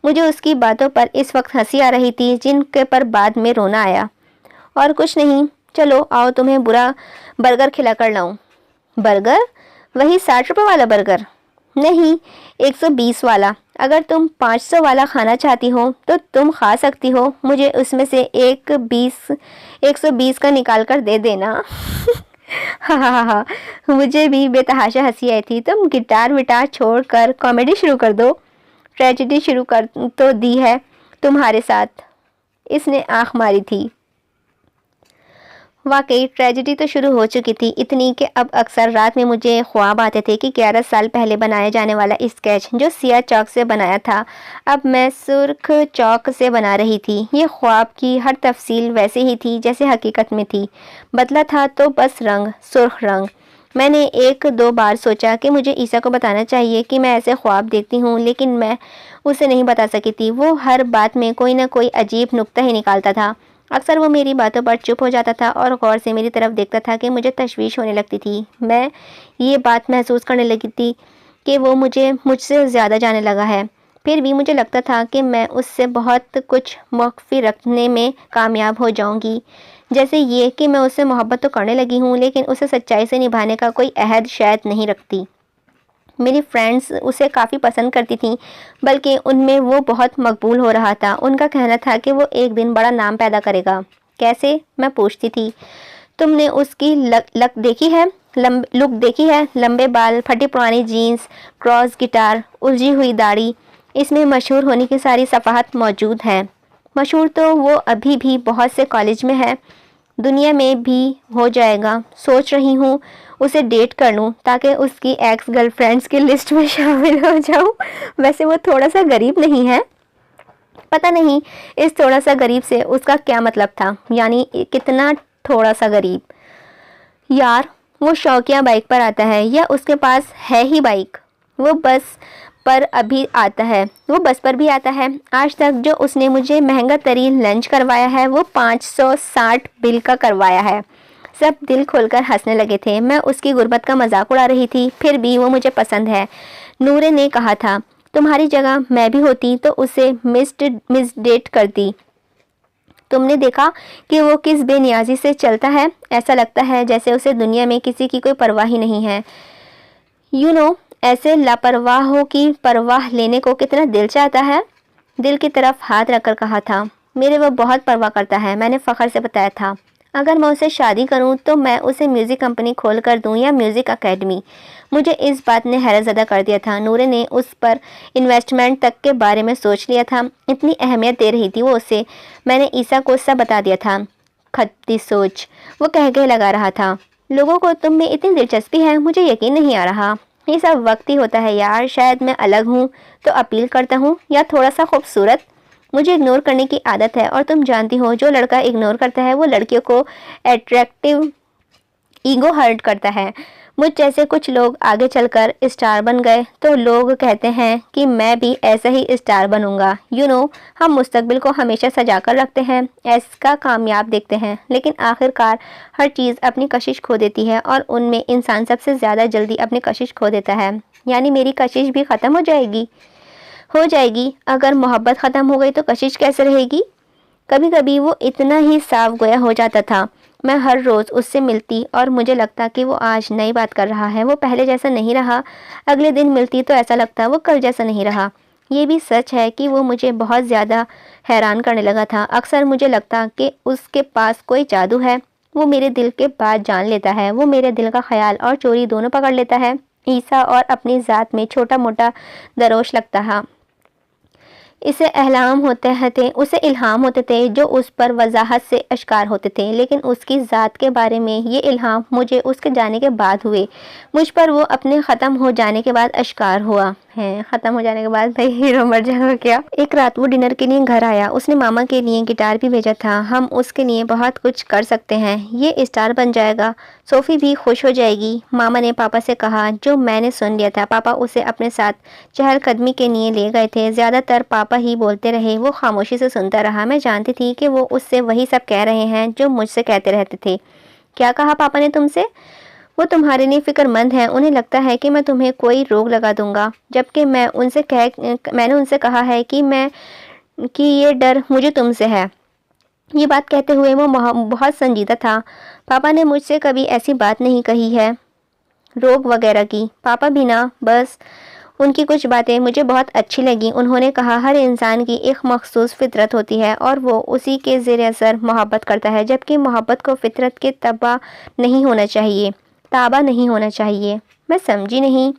[SPEAKER 1] मुझे उसकी बातों पर इस वक्त हंसी आ रही थी जिनके पर बाद में रोना आया। और कुछ नहीं, चलो आओ तुम्हें बुरा बर्गर खिला कर लाऊं। बर्गर? वही 60 रुपये वाला बर्गर? नहीं, 120 वाला। अगर तुम 500 वाला खाना चाहती हो तो तुम खा सकती हो, मुझे उसमें से 120 का निकाल कर दे देना। हाँ हाँ हाँ हाँ, मुझे भी बेतहाशा हंसी आई थी। तुम गिटार विटार छोड़कर कॉमेडी शुरू कर दो। ट्रेजेडी शुरू कर तो दी है तुम्हारे साथ। इसने आंख मारी थी। वाकई ट्रेजेडी तो शुरू हो चुकी थी, इतनी कि अब अक्सर रात में मुझे ख्वाब आते थे कि 11 साल पहले बनाया जाने वाला स्केच जो सिया चौक से बनाया था अब मैं सुर्ख चौक से बना रही थी। ये ख्वाब की हर तफसील वैसे ही थी जैसे हकीकत में थी, बदला था तो बस रंग, सुर्ख रंग। मैंने 1-2 बार सोचा कि मुझे ईसा को बताना चाहिए कि मैं ऐसे ख्वाब देखती हूँ, लेकिन मैं उसे नहीं बता सकी थी। वो हर बात में कोई ना कोई अजीब नुक्ता ही निकालता था। अक्सर वो मेरी बातों पर चुप हो जाता था और गौर से मेरी तरफ देखता था कि मुझे तशवीश होने लगती थी। मैं ये बात महसूस करने लगी थी कि वो मुझसे ज़्यादा जानने लगा है। फिर भी मुझे लगता था कि मैं उससे बहुत कुछ मख्फी रखने में कामयाब हो जाऊंगी, जैसे ये कि मैं उससे मोहब्बत तो करने लगी हूँ लेकिन उसे सच्चाई से निभाने का कोई अहद शायद नहीं रखती। मेरी फ्रेंड्स उसे काफ़ी पसंद करती थीं, बल्कि उनमें वो बहुत मकबूल हो रहा था। उनका कहना था कि वो एक दिन बड़ा नाम पैदा करेगा। कैसे? मैं पूछती थी। तुमने उसकी लक देखी है, लुक देखी है? लंबे बाल, फटी पुरानी जीन्स, क्रॉस गिटार, उलझी हुई दाढ़ी, इसमें मशहूर होने की सारी सफ़ाहत मौजूद है। मशहूर तो वो अभी भी बहुत से कॉलेज में है, दुनिया में भी हो जाएगा। सोच रही हूँ उसे डेट कर लूँ ताकि उसकी एक्स गर्लफ्रेंड्स की लिस्ट में शामिल हो जाऊँ। वैसे वो थोड़ा सा गरीब नहीं है? पता नहीं इस थोड़ा सा गरीब से उसका क्या मतलब था, यानी कितना थोड़ा सा गरीब। यार वो शौकिया बाइक पर आता है या उसके पास है ही बाइक? वो बस पर भी आता है। आज तक जो उसने मुझे महंगा तरीन लंच करवाया है वो 560 बिल का करवाया है। सब दिल खोलकर हंसने लगे थे। मैं उसकी गुर्बत का मजाक उड़ा रही थी। फिर भी वो मुझे पसंद है। नूरे ने कहा था, तुम्हारी जगह मैं भी होती तो उसे मिस डेट करती। तुमने देखा कि वो किस बेनियाजी से चलता है? ऐसा लगता है जैसे उसे दुनिया में किसी की कोई परवाह ही नहीं है। ऐसे लापरवाहों की परवाह लेने को कितना दिल चाहता है। दिल की तरफ हाथ रखकर कहा था, मेरे वो बहुत परवाह करता है। मैंने फ़ख्र से बताया था। अगर मैं उसे शादी करूं तो मैं उसे म्यूज़िक कंपनी खोल कर दूं या म्यूज़िक एकेडमी। मुझे इस बात ने हैरतज़दा कर दिया था। नूरे ने उस पर इन्वेस्टमेंट तक के बारे में सोच लिया था, इतनी अहमियत दे रही थी वो उसे। मैंने ईसा को सब बता दिया था। खत्ती सोच, वो कह लगा रहा था। लोगों को तुम में इतनी दिलचस्पी है, मुझे यकीन नहीं आ रहा। ये सब वक्त ही होता है यार। शायद मैं अलग हूँ तो अपील करता हूँ, या थोड़ा सा खूबसूरत। मुझे इग्नोर करने की आदत है और तुम जानती हो जो लड़का इग्नोर करता है वो लड़कियों को अट्रैक्टिव ईगो हर्ट करता है। मुझ जैसे कुछ लोग आगे चलकर स्टार बन गए तो लोग कहते हैं कि मैं भी ऐसा ही स्टार बनूंगा। हम मुस्तकबिल को हमेशा सजा कर रखते हैं, ऐसा कामयाब देखते हैं, लेकिन आखिरकार हर चीज़ अपनी कशिश खो देती है और उनमें इंसान सबसे ज़्यादा जल्दी अपनी कशिश खो देता है। यानी मेरी कशिश भी ख़त्म हो जाएगी। अगर मोहब्बत ख़त्म हो गई तो कशिश कैसे रहेगी? कभी कभी वो इतना ही साफ गोया हो जाता था। मैं हर रोज़ उससे मिलती और मुझे लगता कि वो आज नई बात कर रहा है। वो पहले जैसा नहीं रहा। अगले दिन मिलती तो ऐसा लगता वो कल जैसा नहीं रहा। ये भी सच है कि वो मुझे बहुत ज़्यादा हैरान करने लगा था। अक्सर मुझे लगता कि उसके पास कोई जादू है। वो मेरे दिल के बात जान लेता है। वो मेरे दिल का ख्याल और चोरी दोनों पकड़ लेता है। ईसा और अपनी ज़ात में छोटा मोटा दरोश लगता था। उसे इल्हाम होते थे जो उस पर वजाहत से अश्कार होते थे, लेकिन उसकी ज़ात के बारे में ये इल्हाम मुझे उसके जाने के बाद हुए। मुझ पर वो अपने ख़त्म हो जाने के बाद अश्कार हुआ है। ख़त्म हो जाने के बाद भाई हीरो मर जाएगा क्या। एक रात वो डिनर के लिए घर आया। उसने मामा के लिए गिटार भी भेजा था। हम उसके लिए बहुत कुछ कर सकते हैं, ये स्टार बन जाएगा, सोफ़ी भी खुश हो जाएगी। मामा ने पापा से कहा, जो मैंने सुन लिया था। पापा उसे अपने साथ चहलकदमी के लिए ले गए थे। ज़्यादातर पापा ही बोलते रहे। वो खामोशी से सुनता रहा। मैं जानती थी कि वो उससे वही सब कह रहे हैं जो मुझसे कहते रहते थे। क्या कहा पापा ने तुमसे? वो तुम्हारे लिए फ़िक्रमंद हैं। उन्हें लगता है कि मैं तुम्हें कोई रोग लगा दूंगा, जबकि मैंने उनसे कहा है कि ये डर मुझे तुमसे है। ये बात कहते हुए वो बहुत संजीदा था। पापा ने मुझसे कभी ऐसी बात नहीं कही है, रोग वगैरह की। पापा भी ना, बस उनकी कुछ बातें मुझे बहुत अच्छी लगी। उन्होंने कहा, हर इंसान की एक मखसूस फितरत होती है और वो उसी के ज़ेर असर मोहब्बत करता है, जबकि मोहब्बत को फितरत के ताबा नहीं होना चाहिए। मैं समझी नहीं।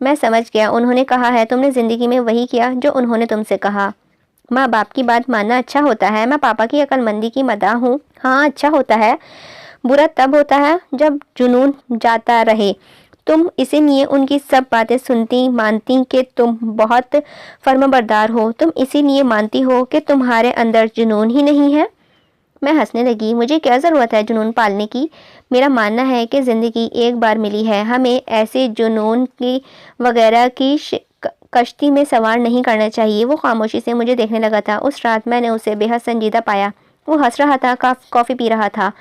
[SPEAKER 1] मैं समझ गया। उन्होंने कहा है, तुमने ज़िंदगी में वही किया जो उन्होंने तुमसे कहा। माँ बाप की बात मानना अच्छा होता है। मैं पापा की अक्लमंदी की मदाह हूँ। हाँ, अच्छा होता है। बुरा तब होता है जब जुनून जाता रहे। तुम इसीलिए उनकी सब बातें सुनती मानती कि तुम बहुत फर्माबरदार हो। तुम इसीलिए मानती हो कि तुम्हारे अंदर जुनून ही नहीं है। मैं हंसने लगी। मुझे क्या ज़रूरत है जुनून पालने की? मेरा मानना है कि ज़िंदगी एक बार मिली है, हमें ऐसे जुनून की वगैरह की कश्ती में सवार नहीं करना चाहिए। वो खामोशी से मुझे देखने लगा था। उस रात मैंने उसे बेहद संजीदा पाया। वो हंस रहा था, कॉफ़ी पी रहा था,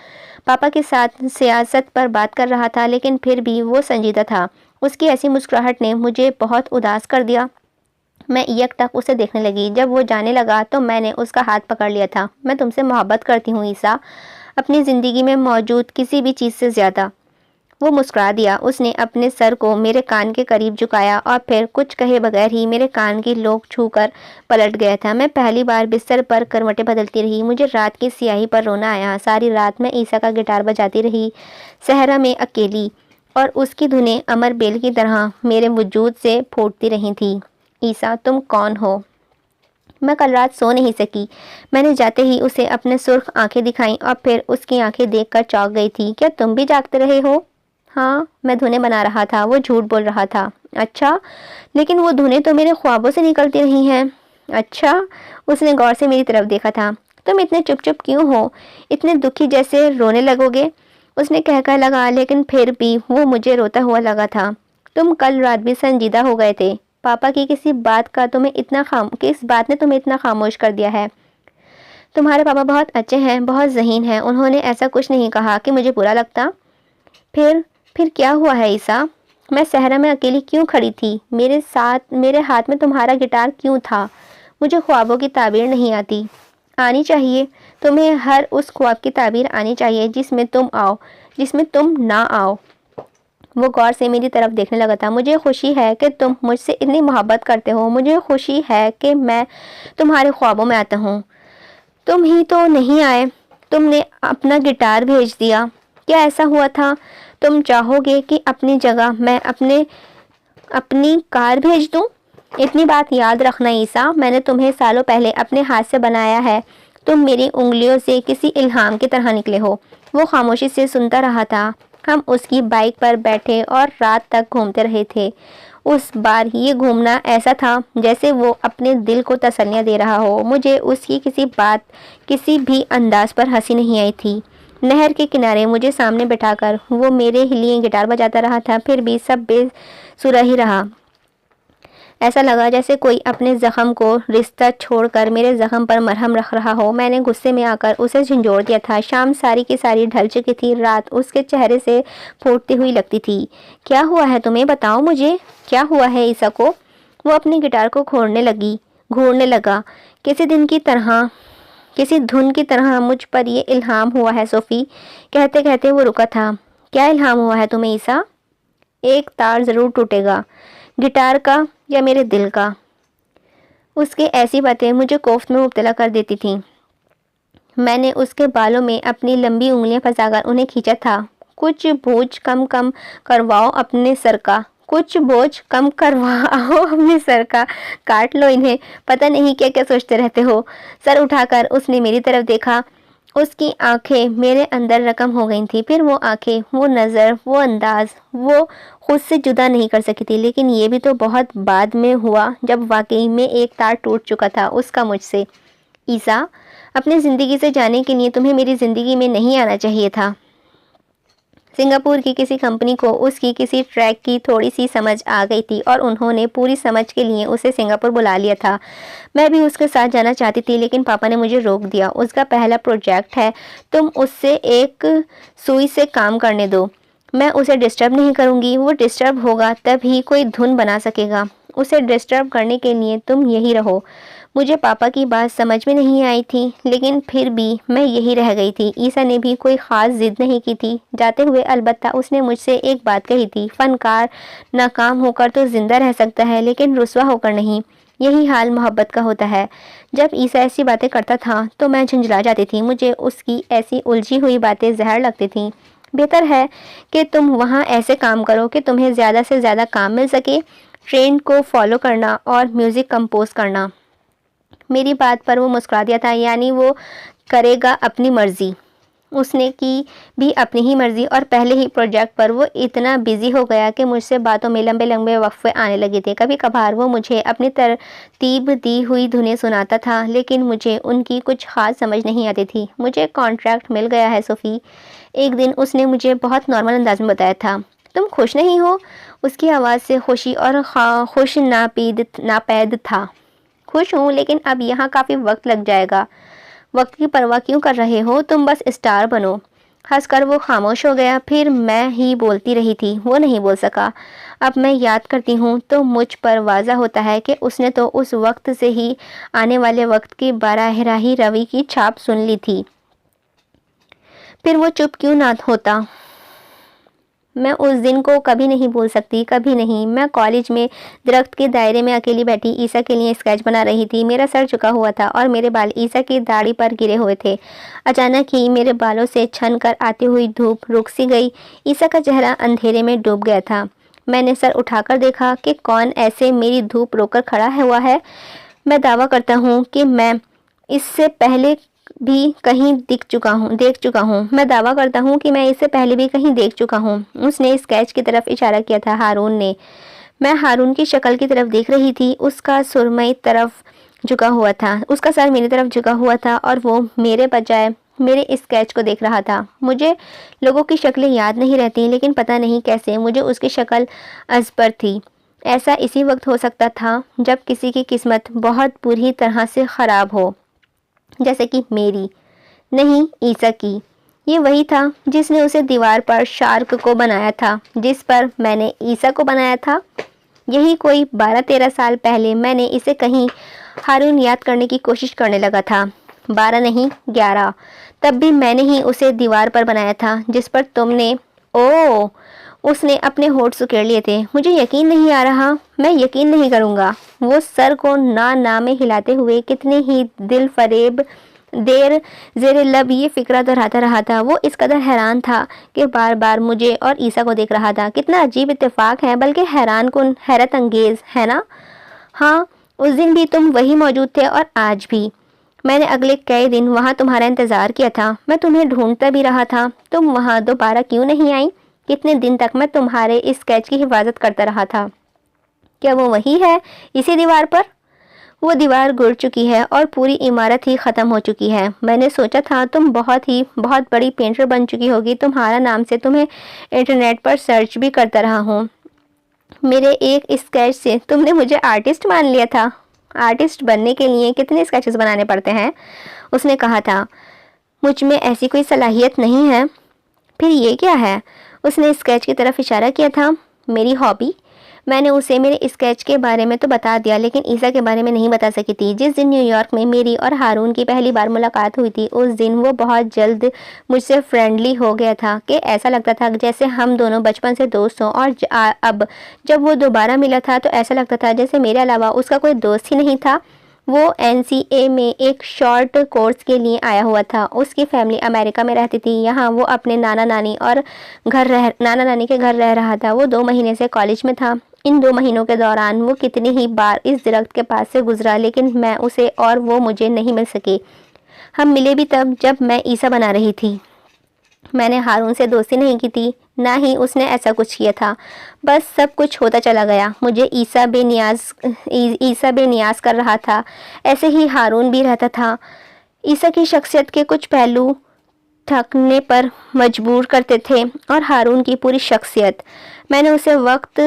[SPEAKER 1] पापा के साथ सियासत पर बात कर रहा था, लेकिन फिर भी वो संजीदा था। उसकी ऐसी मुस्कुराहट ने मुझे बहुत उदास कर दिया। मैं एकटक उसे देखने लगी। जब वो जाने लगा तो मैंने उसका हाथ पकड़ लिया था। मैं तुमसे मोहब्बत करती हूँ ईसा, अपनी ज़िंदगी में मौजूद किसी भी चीज़ से ज़्यादा। वो मुस्कुरा दिया। उसने अपने सर को मेरे कान के करीब झुकाया और फिर कुछ कहे बगैर ही मेरे कान की लोक छूकर पलट गया था। मैं पहली बार बिस्तर पर करवटें बदलती रही। मुझे रात की स्याही पर रोना आया। सारी रात मैं ईसा का गिटार बजाती रही, सहरा में अकेली, और उसकी धुनें अमर बेल की तरह मेरे वजूद से फूटती रही थी। ईसा, तुम कौन हो? मैं कल रात सो नहीं सकी। मैंने जाते ही उसे अपने सुर्ख आंखें दिखाईं और फिर उसकी आंखें देखकर चौंक गई थी। क्या तुम भी जागते रहे हो? हाँ, मैं धुनें बना रहा था। वो झूठ बोल रहा था। अच्छा, लेकिन वो धुनें तो मेरे ख्वाबों से निकलती रही हैं। अच्छा, उसने गौर से मेरी तरफ देखा था। तुम इतने चुप चुप क्यों हो? इतने दुखी, जैसे रोने लगोगे। उसने कहकर लगा, लेकिन फिर भी वो मुझे रोता हुआ लगा था। तुम कल रात भी संजीदा हो गए थे। पापा की किस बात ने तुम्हें इतना खामोश कर दिया है? तुम्हारे पापा बहुत अच्छे हैं, बहुत ज़हीन हैं। उन्होंने ऐसा कुछ नहीं कहा कि मुझे बुरा लगता। फिर क्या हुआ है ईसा? मैं सहरा में अकेली क्यों खड़ी थी? मेरे हाथ में तुम्हारा गिटार क्यों था? मुझे ख्वाबों की ताबीर नहीं आती। आनी चाहिए। तुम्हें हर उस ख्वाब की ताबीर आनी चाहिए जिसमें तुम ना आओ। वो गौर से मेरी तरफ देखने लगा था। मुझे खुशी है कि तुम मुझसे इतनी मोहब्बत करते हो। मुझे खुशी है कि मैं तुम्हारे ख्वाबों में आता हूँ। तुम ही तो नहीं आए। तुमने अपना गिटार भेज दिया। क्या ऐसा हुआ था? तुम चाहोगे कि अपनी जगह मैं अपनी कार भेज दूं? इतनी बात याद रखना ईसा, मैंने तुम्हें सालों पहले अपने हाथ से बनाया है। तुम मेरी उंगलियों से किसी इल्हाम की तरह निकले हो। वो खामोशी से सुनता रहा था। हम उसकी बाइक पर बैठे और रात तक घूमते रहे थे। उस बार ये घूमना ऐसा था जैसे वो अपने दिल को तसल्लियाँ दे रहा हो। मुझे उसकी किसी भी अंदाज पर हंसी नहीं आई थी। नहर के किनारे मुझे सामने बैठाकर वो मेरे लिए गिटार बजाता रहा था। फिर भी सब बेसुरा ही रहा। ऐसा लगा जैसे कोई अपने ज़ख्म को रिश्ता छोड़कर मेरे ज़ख्म पर मरहम रख रहा हो। मैंने गुस्से में आकर उसे झंझोड़ दिया था। शाम सारी की सारी ढल चुकी थी। रात उसके चेहरे से फूटती हुई लगती थी। क्या हुआ है तुम्हें? बताओ मुझे, क्या हुआ है ईसा को? वो अपनी गिटार को घूरने लगा। किसी धुन की तरह मुझ पर ये इल्हाम हुआ है सोफ़ी। कहते कहते वो रुका था। क्या इल्हाम हुआ है तुम्हें ईसा? एक तार ज़रूर टूटेगा, गिटार का या मेरे दिल का। उसकी ऐसी बातें मुझे कोफ्त में मुब्तला कर देती थीं। मैंने उसके बालों में अपनी लंबी उंगलियां फंसाकर उन्हें खींचा था। कुछ बोझ कम करवाओ अपने सर का, कुछ बोझ कम करवाओ, अपने सर का काट लो इन्हें, पता नहीं क्या क्या सोचते रहते हो। सर उठाकर उसने मेरी तरफ देखा। उसकी आंखें मेरे अंदर रकम हो गई थी। फिर वो आंखें, वो नज़र, वो अंदाज, वो खुद से जुदा नहीं कर सकी थी। लेकिन ये भी तो बहुत बाद में हुआ, जब वाकई में एक तार टूट चुका था उसका मुझसे। ईसा, अपनी ज़िंदगी से जाने के लिए तुम्हें मेरी ज़िंदगी में नहीं आना चाहिए था। सिंगापुर की किसी कंपनी को उसकी किसी ट्रैक की थोड़ी सी समझ आ गई थी और उन्होंने पूरी समझ के लिए उसे सिंगापुर बुला लिया था। मैं भी उसके साथ जाना चाहती थी, लेकिन पापा ने मुझे रोक दिया। उसका पहला प्रोजेक्ट है, तुम उससे एक सुई से काम करने दो। मैं उसे डिस्टर्ब नहीं करूँगी, वो डिस्टर्ब होगा तभी कोई धुन बना सकेगा। उसे डिस्टर्ब करने के लिए तुम यही रहो। मुझे पापा की बात समझ में नहीं आई थी, लेकिन फिर भी मैं यही रह गई थी। ईसा ने भी कोई ख़ास ज़िद नहीं की थी। जाते हुए अलबत्ता उसने मुझसे एक बात कही थी, फ़नकार नाकाम होकर तो ज़िंदा रह सकता है, लेकिन रुसवा होकर नहीं। यही हाल मोहब्बत का होता है। जब ईसा ऐसी बातें करता था तो मैं झुंझला जाती थी। मुझे उसकी ऐसी उलझी हुई बातें जहर लगती थीं। बेहतर है कि तुम वहाँ ऐसे काम करो कि तुम्हें ज़्यादा से ज़्यादा काम मिल सके। ट्रेंड को फॉलो करना और म्यूज़िक कंपोज करना। मेरी बात पर वो मुस्कुरा दिया था। यानी वो करेगा अपनी मर्जी। उसने की भी अपनी ही मर्जी, और पहले ही प्रोजेक्ट पर वो इतना बिजी हो गया कि मुझसे बातों में लंबे लंबे वक्फे आने लगे थे। कभी कभार वो मुझे अपनी तरतीब दी हुई धुनें सुनाता था, लेकिन मुझे उनकी कुछ खास समझ नहीं आती थी। मुझे कॉन्ट्रैक्ट मिल गया है सोफ़ी, एक दिन उसने मुझे बहुत नॉर्मल अंदाज में बताया था। तुम खुश नहीं हो? उसकी आवाज़ से खुशी और खुश नापैद था। खुश हूँ, लेकिन अब यहाँ काफ़ी वक्त लग जाएगा। वक्त की परवाह क्यों कर रहे हो? तुम बस स्टार बनो। हंसकर वो खामोश हो गया। फिर मैं ही बोलती रही थी, वो नहीं बोल सका। अब मैं याद करती हूँ तो मुझ पर वाज़ा होता है कि उसने तो उस वक्त से ही आने वाले वक्त की बारहराही रवि की छाप सुन ली थी। फिर वो चुप क्यों ना होता? मैं उस दिन को कभी नहीं भूल सकती, कभी नहीं। मैं कॉलेज में दरख्त के दायरे में अकेली बैठी ईसा के लिए स्केच बना रही थी। मेरा सर झुका हुआ था और मेरे बाल ईसा की दाढ़ी पर गिरे हुए थे। अचानक ही मेरे बालों से छन कर आती हुई धूप रुक सी गई। ईसा का चेहरा अंधेरे में डूब गया था। मैंने सर उठाकर देखा कि कौन ऐसे मेरी धूप रोककर खड़ा हुआ है। मैं दावा करता हूँ कि मैं इससे पहले भी कहीं देख चुका हूँ। मैं दावा करता हूँ कि मैं इससे पहले भी कहीं देख चुका हूँ। उसने स्केच की तरफ इशारा किया था, हारून ने। मैं हारून की शक्ल की तरफ देख रही थी। उसका सुरमई तरफ झुका हुआ था, उसका सर मेरी तरफ झुका हुआ था और वो मेरे बजाय मेरे स्केच को देख रहा था। मुझे लोगों की शक्लें याद नहीं रहती, लेकिन पता नहीं कैसे मुझे उसकी शक्ल अजबर थी। ऐसा इसी वक्त हो सकता था जब किसी की किस्मत बहुत बुरी तरह से ख़राब हो, जैसे कि मेरी नहीं, ईसा की। ये वही था जिसने उसे दीवार पर शार्क को बनाया था, जिस पर मैंने ईसा को बनाया था। यही कोई 12-13 साल पहले मैंने इसे कहीं हारून याद करने की कोशिश करने लगा था। 12 नहीं, 11। तब भी मैंने ही उसे दीवार पर बनाया था जिस पर तुमने ओ उसने अपने होठ सुकेड़ लिए थे। मुझे यकीन नहीं आ रहा, मैं यकीन नहीं करूँगा। वो सर को ना में हिलाते हुए कितने ही दिल फरेब देर जेरे लब ये फिक्रा दोहराता रहा था। वो इस कदर हैरान था कि बार बार मुझे और ईसा को देख रहा था। कितना अजीब इत्तेफाक है, बल्कि हैरान कुन, हैरत अंगेज है ना? हाँ, उस दिन भी तुम वही मौजूद थे और आज भी। मैंने अगले कई दिन वहाँ तुम्हारा इंतज़ार किया था। मैं तुम्हें ढूंढता भी रहा था। तुम वहाँ दोबारा क्यों नहीं आई? कितने दिन तक मैं तुम्हारे इस स्केच की हिफाजत करता रहा था। क्या वो वही है, इसी दीवार पर? वो दीवार गिर चुकी है और पूरी इमारत ही ख़त्म हो चुकी है। मैंने सोचा था तुम बहुत बड़ी पेंटर बन चुकी होगी। तुम्हारा नाम से तुम्हें इंटरनेट पर सर्च भी करता रहा हूँ। मेरे एक स्केच से तुमने मुझे आर्टिस्ट मान लिया था। आर्टिस्ट बनने के लिए कितने स्केचेस बनाने पड़ते हैं? उसने कहा था। मुझ में ऐसी कोई सलाहियत नहीं है। फिर ये क्या है? उसने स्केच की तरफ इशारा किया था। मेरी हॉबी। मैंने उसे मेरे स्केच के बारे में तो बता दिया, लेकिन ईसा के बारे में नहीं बता सकी थी। जिस दिन न्यूयॉर्क में मेरी और हारून की पहली बार मुलाकात हुई थी, उस दिन वो बहुत जल्द मुझसे फ्रेंडली हो गया था कि ऐसा लगता था जैसे हम दोनों बचपन से दोस्त हों। और अब जब वो दोबारा मिला था तो ऐसा लगता था जैसे मेरे अलावा उसका कोई दोस्त ही नहीं था। वो एनसीए में एक शॉर्ट कोर्स के लिए आया हुआ था। उसकी फैमिली अमेरिका में रहती थी। यहाँ वो अपने नाना नानी के घर रह रहा था। वो 2 महीने से कॉलेज में था। इन 2 महीनों के दौरान वो कितनी ही बार इस दरख्त के पास से गुजरा, लेकिन मैं उसे और वो मुझे नहीं मिल सके। हम मिले भी तब जब मैं ईसा बना रही थी। मैंने हारून से दोस्ती नहीं की थी, ना ही उसने ऐसा कुछ किया था। बस सब कुछ होता चला गया। मुझे ईसा बेनियाज कर रहा था। ऐसे ही हारून भी रहता था। ईसा की शख्सियत के कुछ पहलू थकने पर मजबूर करते थे और हारून की पूरी शख्सियत। मैंने उसे वक्त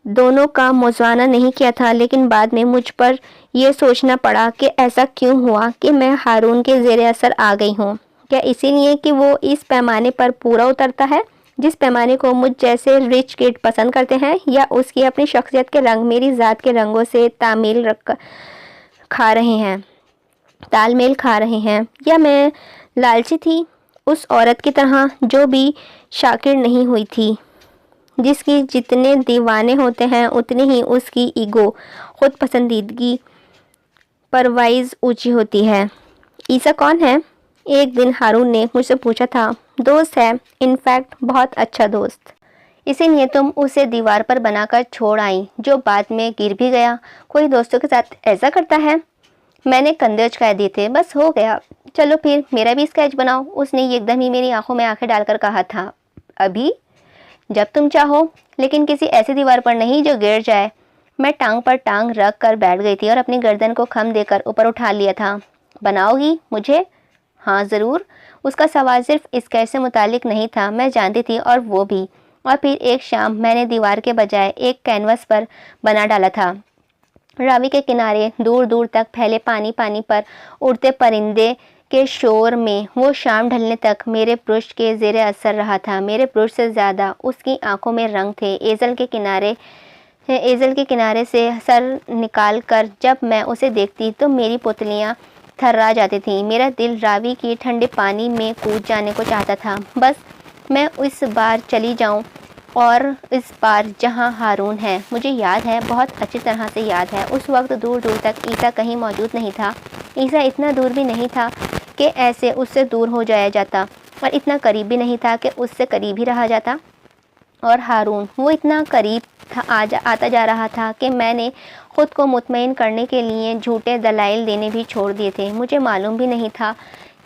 [SPEAKER 1] दोनों का मुआवजा नहीं किया था, लेकिन बाद में मुझ पर यह सोचना पड़ा कि ऐसा क्यों हुआ कि मैं हारून के ज़ेरे असर आ गई हूँ। क्या इसीलिए कि वो इस पैमाने पर पूरा उतरता है जिस पैमाने को मुझ जैसे रिच किड पसंद करते हैं, या उसकी अपनी शख्सियत के रंग मेरी ज़ात के रंगों से तालमेल खा रहे हैं, या मैं लालची थी उस औरत की तरह जो भी शाकिर नहीं हुई थी, जिसकी जितने दीवाने होते हैं उतनी ही उसकी ईगो खुद पसंदीदगी परवाइज ऊंची होती है। ईसा कौन है? एक दिन हारून ने मुझसे पूछा था। दोस्त है, इनफैक्ट बहुत अच्छा दोस्त। इसीलिए तुम उसे दीवार पर बनाकर छोड़ आई, जो बाद में गिर भी गया। कोई दोस्तों के साथ ऐसा करता है? मैंने कंधे उचकाए दिए थे। बस हो गया, चलो फिर मेरा भी स्केच बनाओ। उसने एकदम ही मेरी आंखों में आंखें डालकर कहा था। अभी? जब तुम चाहो, लेकिन किसी ऐसी दीवार पर नहीं जो गिर जाए। मैं टांग पर टांग रख कर बैठ गई थी और अपनी गर्दन को खम देकर ऊपर उठा लिया था। बनाओगी मुझे? हाँ ज़रूर। उसका सवाल सिर्फ स्केच से मुतालिक नहीं था, मैं जानती थी, और वो भी। और फिर एक शाम मैंने दीवार के बजाय एक कैनवस पर बना डाला था। रावी के किनारे दूर दूर तक फैले पानी पर उड़ते परिंदे के शोर में वो शाम ढलने तक मेरे ब्रश के ज़ेरे असर रहा था। मेरे ब्रश से ज़्यादा उसकी आंखों में रंग थे। एजल के किनारे से सर निकाल कर जब मैं उसे देखती तो मेरी पुतलियाँ थर्रा जाती थीं। मेरा दिल रावी की ठंडे पानी में कूद जाने को चाहता था। बस मैं इस बार चली जाऊं, और इस बार जहां हारून है। मुझे याद है, बहुत अच्छी तरह से याद है, उस वक्त दूर दूर तक ईसा कहीं मौजूद नहीं था। ईसा इतना दूर भी नहीं था कि ऐसे उससे दूर हो जाया जाता, और इतना करीब भी नहीं था कि उससे करीब ही रहा जाता। और हारून वो इतना करीब आता जा रहा था कि मैंने ख़ुद को मुतमईन करने के लिए झूठे दलाइल देने भी छोड़ दिए थे। मुझे मालूम भी नहीं था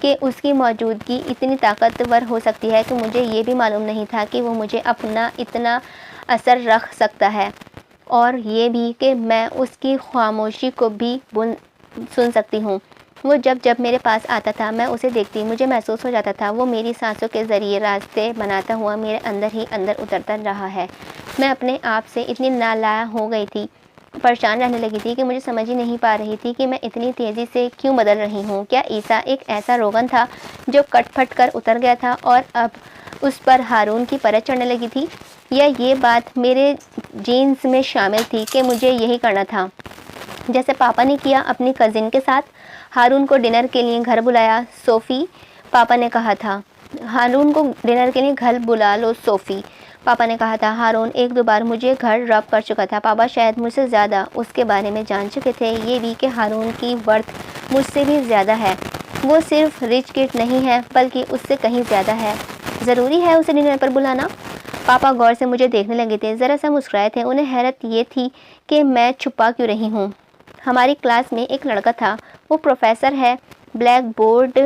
[SPEAKER 1] कि उसकी मौजूदगी इतनी ताकतवर हो सकती है, कि मुझे ये भी मालूम नहीं था कि वो मुझे अपना इतना असर रख सकता है, और ये भी कि मैं उसकी खामोशी को भी सुन सकती हूँ। वो जब जब मेरे पास आता था मैं उसे देखती, मुझे महसूस हो जाता था वो मेरी सांसों के ज़रिए रास्ते बनाता हुआ मेरे अंदर ही अंदर उतरता रहा है। मैं अपने आप से इतनी नालायक हो गई थी, परेशान रहने लगी थी, कि मुझे समझ ही नहीं पा रही थी कि मैं इतनी तेज़ी से क्यों बदल रही हूँ। क्या ईसा एक ऐसा रोगन था जो कट-फट कर उतर गया था और अब उस पर हारून की परत चढ़ने लगी थी, या ये बात मेरे जीन्स में शामिल थी कि मुझे यही करना था, जैसे पापा ने किया अपनी कज़िन के साथ। हारून को डिनर के लिए घर बुलाया सोफ़ी, पापा ने कहा था। हारून को डिनर के लिए घर बुला लो सोफ़ी, पापा ने कहा था। हारून 1-2 बार मुझे घर ड्रॉप कर चुका था। पापा शायद मुझसे ज़्यादा उसके बारे में जान चुके थे, ये भी कि हारून की वर्थ मुझसे भी ज़्यादा है। वो सिर्फ रिच किड नहीं है, बल्कि उससे कहीं ज़्यादा है। ज़रूरी है उसे डिनर पर बुलाना? पापा गौर से मुझे देखने लगे थे, ज़रा सा मुस्कुराए थे। उन्हें हैरत ये थी कि मैं छुपा क्यों रही हूँ। हमारी क्लास में एक लड़का था, वो प्रोफेसर है। ब्लैक बोर्ड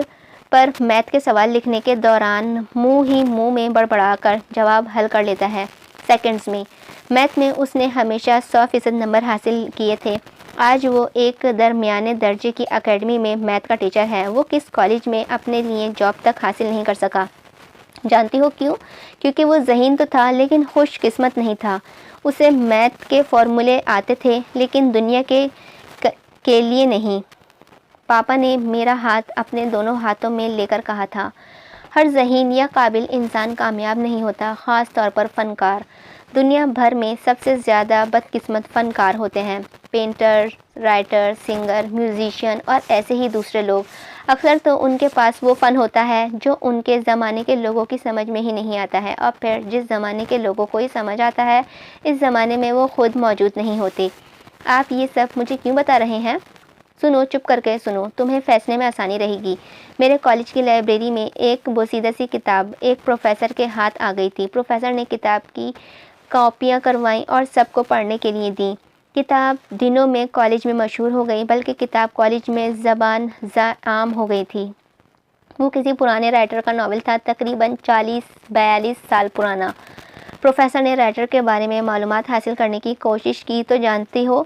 [SPEAKER 1] पर मैथ के सवाल लिखने के दौरान मुंह में बड़बड़ाकर जवाब हल कर लेता है सेकंड्स में। मैथ में उसने हमेशा 100% नंबर हासिल किए थे। आज वो एक दरमियाने दर्जे की एकेडमी में मैथ का टीचर है। वो किस कॉलेज में अपने लिए जॉब तक हासिल नहीं कर सका, जानती हो क्यों? क्योंकि वो ज़हीन तो था, लेकिन खुशकिस्मत नहीं था। उसे मैथ के फॉर्मूले आते थे, लेकिन दुनिया के लिए नहीं। पापा ने मेरा हाथ अपने दोनों हाथों में लेकर कहा था, हर ज़हीन या काबिल इंसान कामयाब नहीं होता, ख़ास तौर पर फ़नकार। दुनिया भर में सबसे ज़्यादा बदकिस्मत फ़नकार होते हैं। पेंटर, राइटर, सिंगर, म्यूज़िशियन और ऐसे ही दूसरे लोग। अक्सर तो उनके पास वो फ़न होता है जो उनके ज़माने के लोगों की समझ में ही नहीं आता है, और फिर जिस ज़माने के लोगों को ये समझ आता है, इस ज़माने में वो खुद मौजूद नहीं होते। आप ये सब मुझे क्यों बता रहे हैं? सुनो, चुप करके सुनो, तुम्हें फैसले में आसानी रहेगी। मेरे कॉलेज की लाइब्रेरी में एक बोसीदा सी किताब एक प्रोफेसर के हाथ आ गई थी। प्रोफेसर ने किताब की कॉपियाँ करवाईं और सबको पढ़ने के लिए दी। किताब दिनों में कॉलेज में मशहूर हो गई, बल्कि किताब कॉलेज में ज़बान आम हो गई थी। वो किसी पुराने राइटर का नावल था, तकरीबन 40-42 साल पुराना। प्रोफेसर ने राइटर के बारे में मालूमात हासिल करने की कोशिश की तो जानती हो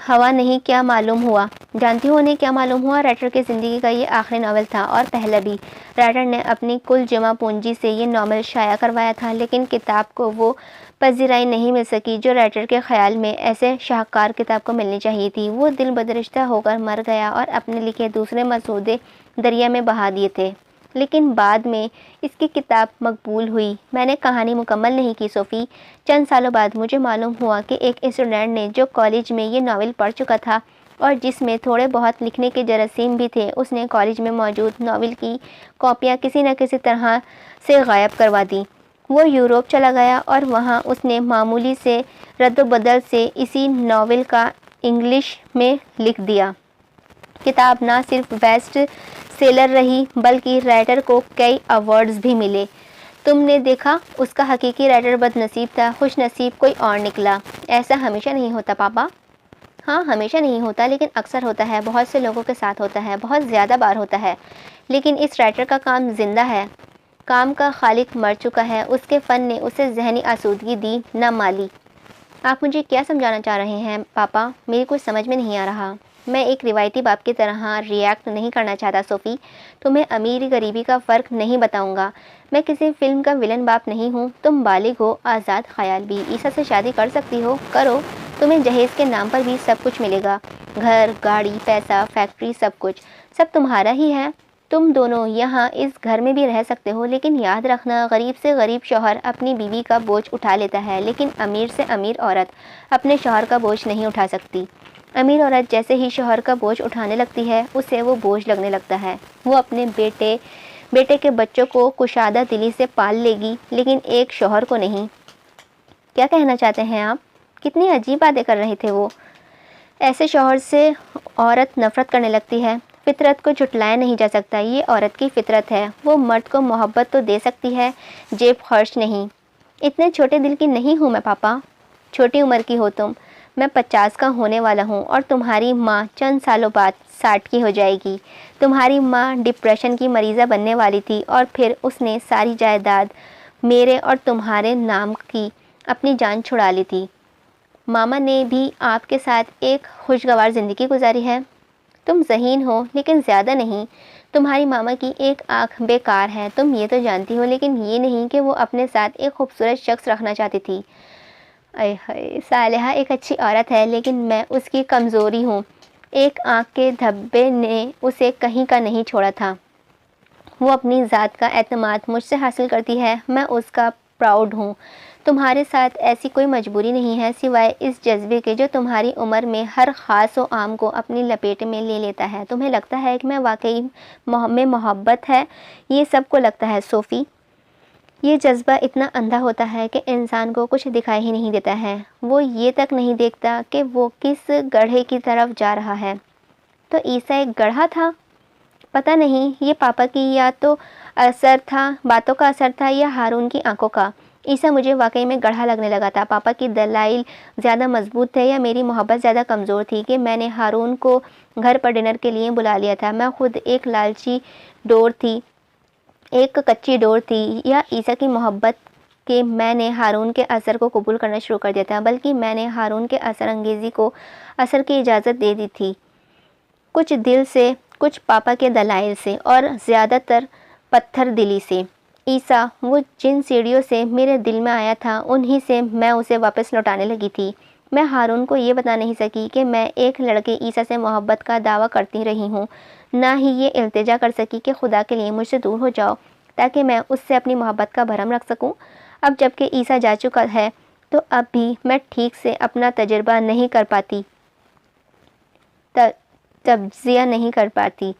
[SPEAKER 1] उन्हें क्या मालूम हुआ? राइटर की ज़िंदगी का ये आखिरी नावल था और पहला भी। राइटर ने अपनी कुल जमा पूंजी से ये नावल शाया करवाया था, लेकिन किताब को वो पज़िराई नहीं मिल सकी जो राइटर के ख़्याल में ऐसे शाहकार किताब को मिलनी चाहिए थी। वो दिल बदरिश्ता होकर मर गया और अपने लिखे दूसरे मसूदे दरिया में बहा दिए थे। लेकिन बाद में इसकी किताब मकबूल हुई। मैंने कहानी मुकम्मल नहीं की सोफ़ी। चंद सालों बाद मुझे मालूम हुआ कि एक स्टूडेंट ने जो कॉलेज में ये नावल पढ़ चुका था और जिसमें थोड़े बहुत लिखने के जरासीम भी थे, उसने कॉलेज में मौजूद नावल की कॉपियाँ किसी न किसी तरह से गायब करवा दी। वो यूरोप चला गया और वहाँ उसने मामूली से रद्द-बदल से इसी नावल का इंग्लिश में लिख दिया। किताब ना सिर्फ बेस्ट सेलर रही, बल्कि राइटर को कई अवार्ड्स भी मिले। तुमने देखा, उसका हकीकी राइटर बदनसीब था, खुशनसीब कोई और निकला। ऐसा हमेशा नहीं होता पापा। हाँ, हमेशा नहीं होता, लेकिन अक्सर होता है। बहुत से लोगों के साथ होता है, बहुत ज़्यादा बार होता है। लेकिन इस राइटर का काम जिंदा है। काम का खालिक मर चुका है। उसके फ़न ने उसे ज़हनी आसूदगी दी, न माली। आप मुझे क्या समझाना चाह रहे हैं पापा? मेरी कुछ समझ में नहीं आ रहा। मैं एक रिवायती बाप की तरह रिएक्ट नहीं करना चाहता सोफ़ी। तुम्हें अमीरी गरीबी का फ़र्क नहीं बताऊंगा। मैं किसी फिल्म का विलन बाप नहीं हूँ। तुम बालिग हो, आज़ाद ख्याल भी। ईसा से शादी कर सकती हो, करो। तुम्हें जहेज़ के नाम पर भी सब कुछ मिलेगा। घर, गाड़ी, पैसा, फैक्ट्री, सब कुछ, सब तुम्हारा ही है। तुम दोनों यहाँ इस घर में भी रह सकते हो, लेकिन याद रखना, गरीब से गरीब शौहर अपनी बीवी का बोझ उठा लेता है, लेकिन अमीर से अमीर औरत अपने शौहर का बोझ नहीं उठा सकती। अमीर औरत जैसे ही शौहर का बोझ उठाने लगती है, उसे वो बोझ लगने लगता है। वो अपने बेटे के बच्चों को कुशादा दिली से पाल लेगी, लेकिन एक शौहर को नहीं। क्या कहना चाहते हैं आप? कितनी अजीब बातें कर रहे थे वो। ऐसे शौहर से औरत नफ़रत करने लगती है। फितरत को झुटलाया नहीं जा सकता, ये औरत की फितरत है। वो मर्द को मोहब्बत तो दे सकती है, जेब खर्च नहीं। इतने छोटे दिल की नहीं हूँ मैं पापा। छोटी उम्र की हो तुम। मैं 50 का होने वाला हूँ और तुम्हारी माँ चंद सालों बाद 60 की हो जाएगी। तुम्हारी माँ डिप्रेशन की मरीज़ा बनने वाली थी और फिर उसने सारी जायदाद मेरे और तुम्हारे नाम की अपनी जान छुड़ा ली थी। मामा ने भी आपके साथ एक खुशगवार ज़िंदगी गुजारी है। तुम ज़हीन हो, लेकिन ज़्यादा नहीं। तुम्हारी मामा की एक आँख बेकार है, तुम ये तो जानती हो, लेकिन ये नहीं कि वो अपने साथ एक खूबसूरत शख्स रखना चाहती थी। अय हाय, सालिहा एक अच्छी औरत है, लेकिन मैं उसकी कमज़ोरी हूँ। एक आँख के धब्बे ने उसे कहीं का नहीं छोड़ा था। वो अपनी ज़ात का एतमाद मुझसे हासिल करती है, मैं उसका प्राउड हूँ। तुम्हारे साथ ऐसी कोई मजबूरी नहीं है सिवाय इस जज्बे के जो तुम्हारी उम्र में हर ख़ास व आम को अपनी लपेट में ले लेता है। तुम्हें लगता है कि मैं वाकई में मोहब्बत है, ये सबको लगता है सोफ़ी। ये जज्बा इतना अंधा होता है कि इंसान को कुछ दिखाई ही नहीं देता है। वो ये तक नहीं देखता कि वो किस गड्ढे की तरफ जा रहा है। तो ईसा एक गड्ढा था? पता नहीं, ये पापा की या तो बातों का असर था, या हारून की आंखों का। ईसा मुझे वाकई में गड्ढा लगने लगा था। पापा की दलाइल ज़्यादा मजबूत थे या मेरी मोहब्बत ज़्यादा कमज़ोर थी कि मैंने हारून को घर पर डिनर के लिए बुला लिया था। मैं खुद एक लालची डोर थी, एक कच्ची डोर थी, या ईसा की मोहब्बत कि मैंने हारून के असर को कबूल करना शुरू कर दिया था, बल्कि मैंने हारून के असर अंगेज़ी को असर की इजाज़त दे दी थी। कुछ दिल से, कुछ पापा के दलाइल से, और ज़्यादातर पत्थर दिली से। ईसा वो जिन सीढ़ियों से मेरे दिल में आया था, उन्हीं से मैं उसे वापस लौटाने लगी थी। मैं हारून को ये बता नहीं सकी कि मैं एक लड़के ईसा से मोहब्बत का दावा करती रही हूँ, ना ही ये इल्तिजा कर सकी कि खुदा के लिए मुझसे दूर हो जाओ ताकि मैं उससे अपनी मोहब्बत का भरम रख सकूँ। अब जबकि ईसा जा चुका है, तो अब भी मैं ठीक से अपना तजर्बा नहीं कर पाती, तज्ज़िया नहीं कर पाती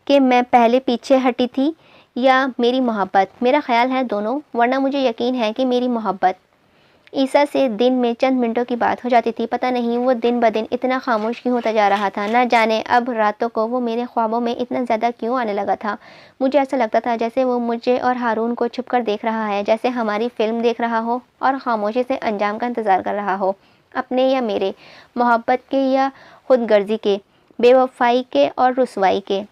[SPEAKER 1] कि मैं पहले पीछे हटी थी या मेरी मोहब्बत। मेरा ख्याल है दोनों, वरना मुझे यकीन है कि मेरी मोहब्बत। ईसा से दिन में चंद मिनटों की बात हो जाती थी। पता नहीं वो दिन ब दिन इतना खामोश क्यों होता जा रहा था। न जाने अब रातों को वो मेरे ख्वाबों में इतना ज़्यादा क्यों आने लगा था। मुझे ऐसा लगता था जैसे वो मुझे और हारून को छुपकर देख रहा है, जैसे हमारी फिल्म देख रहा हो और खामोशी से अंजाम का इंतज़ार कर रहा हो, अपने या मेरे, मोहब्बत के या खुदगर्जी के, बेवफाई के और रुसवाई के।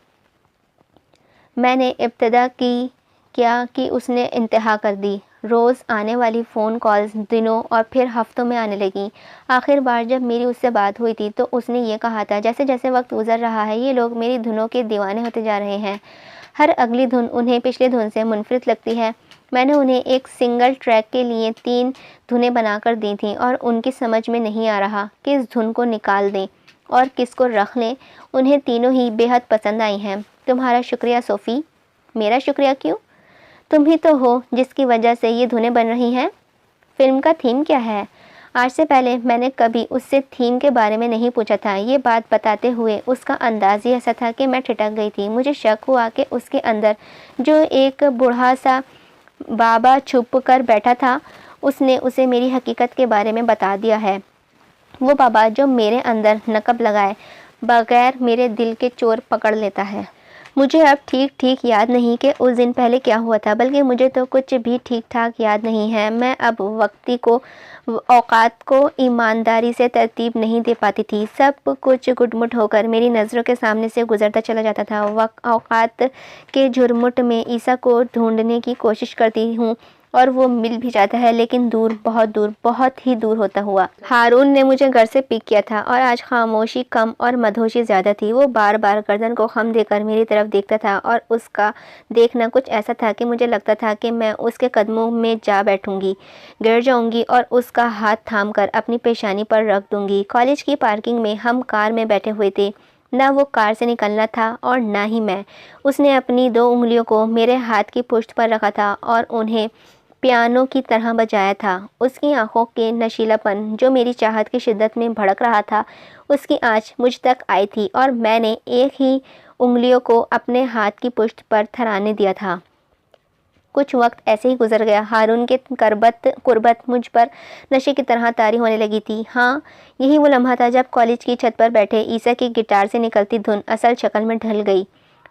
[SPEAKER 1] मैंने इब्तिदा की क्या कि उसने इंतहा कर दी। रोज़ आने वाली फ़ोन कॉल्स दिनों और फिर हफ्तों में आने लगी। आखिर बार जब मेरी उससे बात हुई थी तो उसने ये कहा था, जैसे जैसे वक्त गुजर रहा है ये लोग मेरी धुनों के दीवाने होते जा रहे हैं। हर अगली धुन उन्हें पिछली धुन से मुनफरिद लगती है। मैंने उन्हें एक सिंगल ट्रैक के लिए 3 धुनें बनाकर दी थीं और उनकी समझ में नहीं आ रहा किस धुन को निकाल दें और किसको रख लें। उन्हें तीनों ही बेहद पसंद आई हैं। तुम्हारा शुक्रिया सोफ़ी। मेरा शुक्रिया क्यों? तुम ही तो हो जिसकी वजह से ये धुनें बन रही हैं। फिल्म का थीम क्या है? आज से पहले मैंने कभी उससे थीम के बारे में नहीं पूछा था। ये बात बताते हुए उसका अंदाज़ ही ऐसा था कि मैं ठिठक गई थी। मुझे शक हुआ कि उसके अंदर जो एक बूढ़ा सा बाबा छुप कर बैठा था, उसने उसे मेरी हकीकत के बारे में बता दिया है। वो बाबा जो मेरे अंदर नकब लगाए बगैर मेरे दिल के चोर पकड़ लेता है। मुझे अब ठीक ठीक याद नहीं कि उस दिन पहले क्या हुआ था, बल्कि मुझे तो कुछ भी ठीक ठाक याद नहीं है। मैं अब औकात को ईमानदारी से तरतीब नहीं दे पाती थी। सब कुछ गुटमुट होकर मेरी नज़रों के सामने से गुजरता चला जाता था। औकात के झुरमुट में ईसा को ढूंढने की कोशिश करती हूँ और वो मिल भी जाता है, लेकिन दूर, बहुत ही दूर होता हुआ। हारून ने मुझे घर से पिक किया था और आज खामोशी कम और मदहोशी ज़्यादा थी। वो बार बार गर्दन को खम देकर मेरी तरफ देखता था और उसका देखना कुछ ऐसा था कि मुझे लगता था कि मैं उसके कदमों में जा बैठूंगी, गिर जाऊंगी और उसका हाथ थाम कर अपनी पेशानी पर रख दूंगी। कॉलेज की पार्किंग में हम कार में बैठे हुए थे। न वो कार से निकलना था और न ही मैं। उसने अपनी 2 उंगलियों को मेरे हाथ की पुष्ट पर रखा था और उन्हें पियानो की तरह बजाया था। उसकी आंखों के नशीलापन जो मेरी चाहत की शिद्दत में भड़क रहा था, उसकी आँच मुझ तक आई थी और मैंने एक ही उंगलियों को अपने हाथ की पुष्ट पर थराने दिया था। कुछ वक्त ऐसे ही गुजर गया। हारून के कुर्बत मुझ पर नशे की तरह तारी होने लगी थी। हाँ, यही वो लम्हा था जब कॉलेज की छत पर बैठे ईसा की गिटार से निकलती धुन असल शक्ल में ढल गई।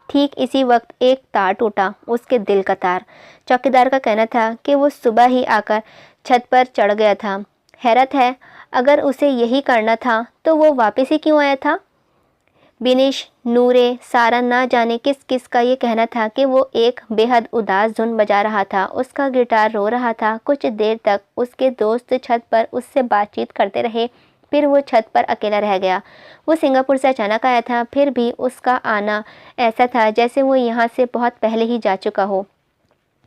[SPEAKER 1] ठीक इसी वक्त एक तार टूटा, उसके दिल का तार। चौकीदार का कहना था कि वो सुबह ही आकर छत पर चढ़ गया था। हैरत है, अगर उसे यही करना था तो वो वापस ही क्यों आया था? बिनिश, नूरे, सारा ना जाने किस किस का ये कहना था कि वो एक बेहद उदास धुन बजा रहा था। उसका गिटार रो रहा था। कुछ देर तक उसके दोस्त छत पर उससे बातचीत करते रहे, फिर वो छत पर अकेला रह गया। वो सिंगापुर से अचानक आया था, फिर भी उसका आना ऐसा था जैसे वो यहाँ से बहुत पहले ही जा चुका हो,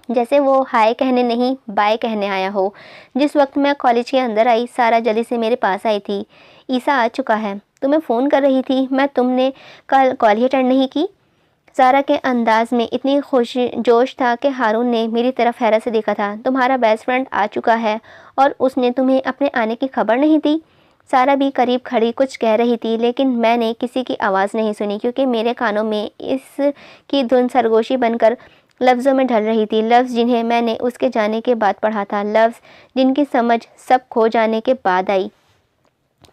[SPEAKER 1] जैसे वो हाय कहने नहीं बाय कहने आया हो। जिस वक्त मैं कॉलेज के अंदर आई, सारा जल्दी से मेरे पास आई थी। ईसा आ चुका है, तुम्हें फ़ोन कर रही थी मैं, तुमने कल कॉल ही अटेंड नहीं की। सारा के अंदाज में इतनी खुशी जोश था कि हारून ने मेरी तरफ हैरत से देखा था। तुम्हारा बेस्ट फ्रेंड आ चुका है और उसने तुम्हें अपने आने की खबर नहीं दी? सारा भी करीब खड़ी कुछ कह रही थी, लेकिन मैंने किसी की आवाज़ नहीं सुनी क्योंकि मेरे कानों में इसकी धुन सरगोशी बनकर लफ्ज़ों में ढल रही थी। लफ्ज़ जिन्हें मैंने उसके जाने के बाद पढ़ा था, लफ्ज़ जिनकी समझ सब खो जाने के बाद आई।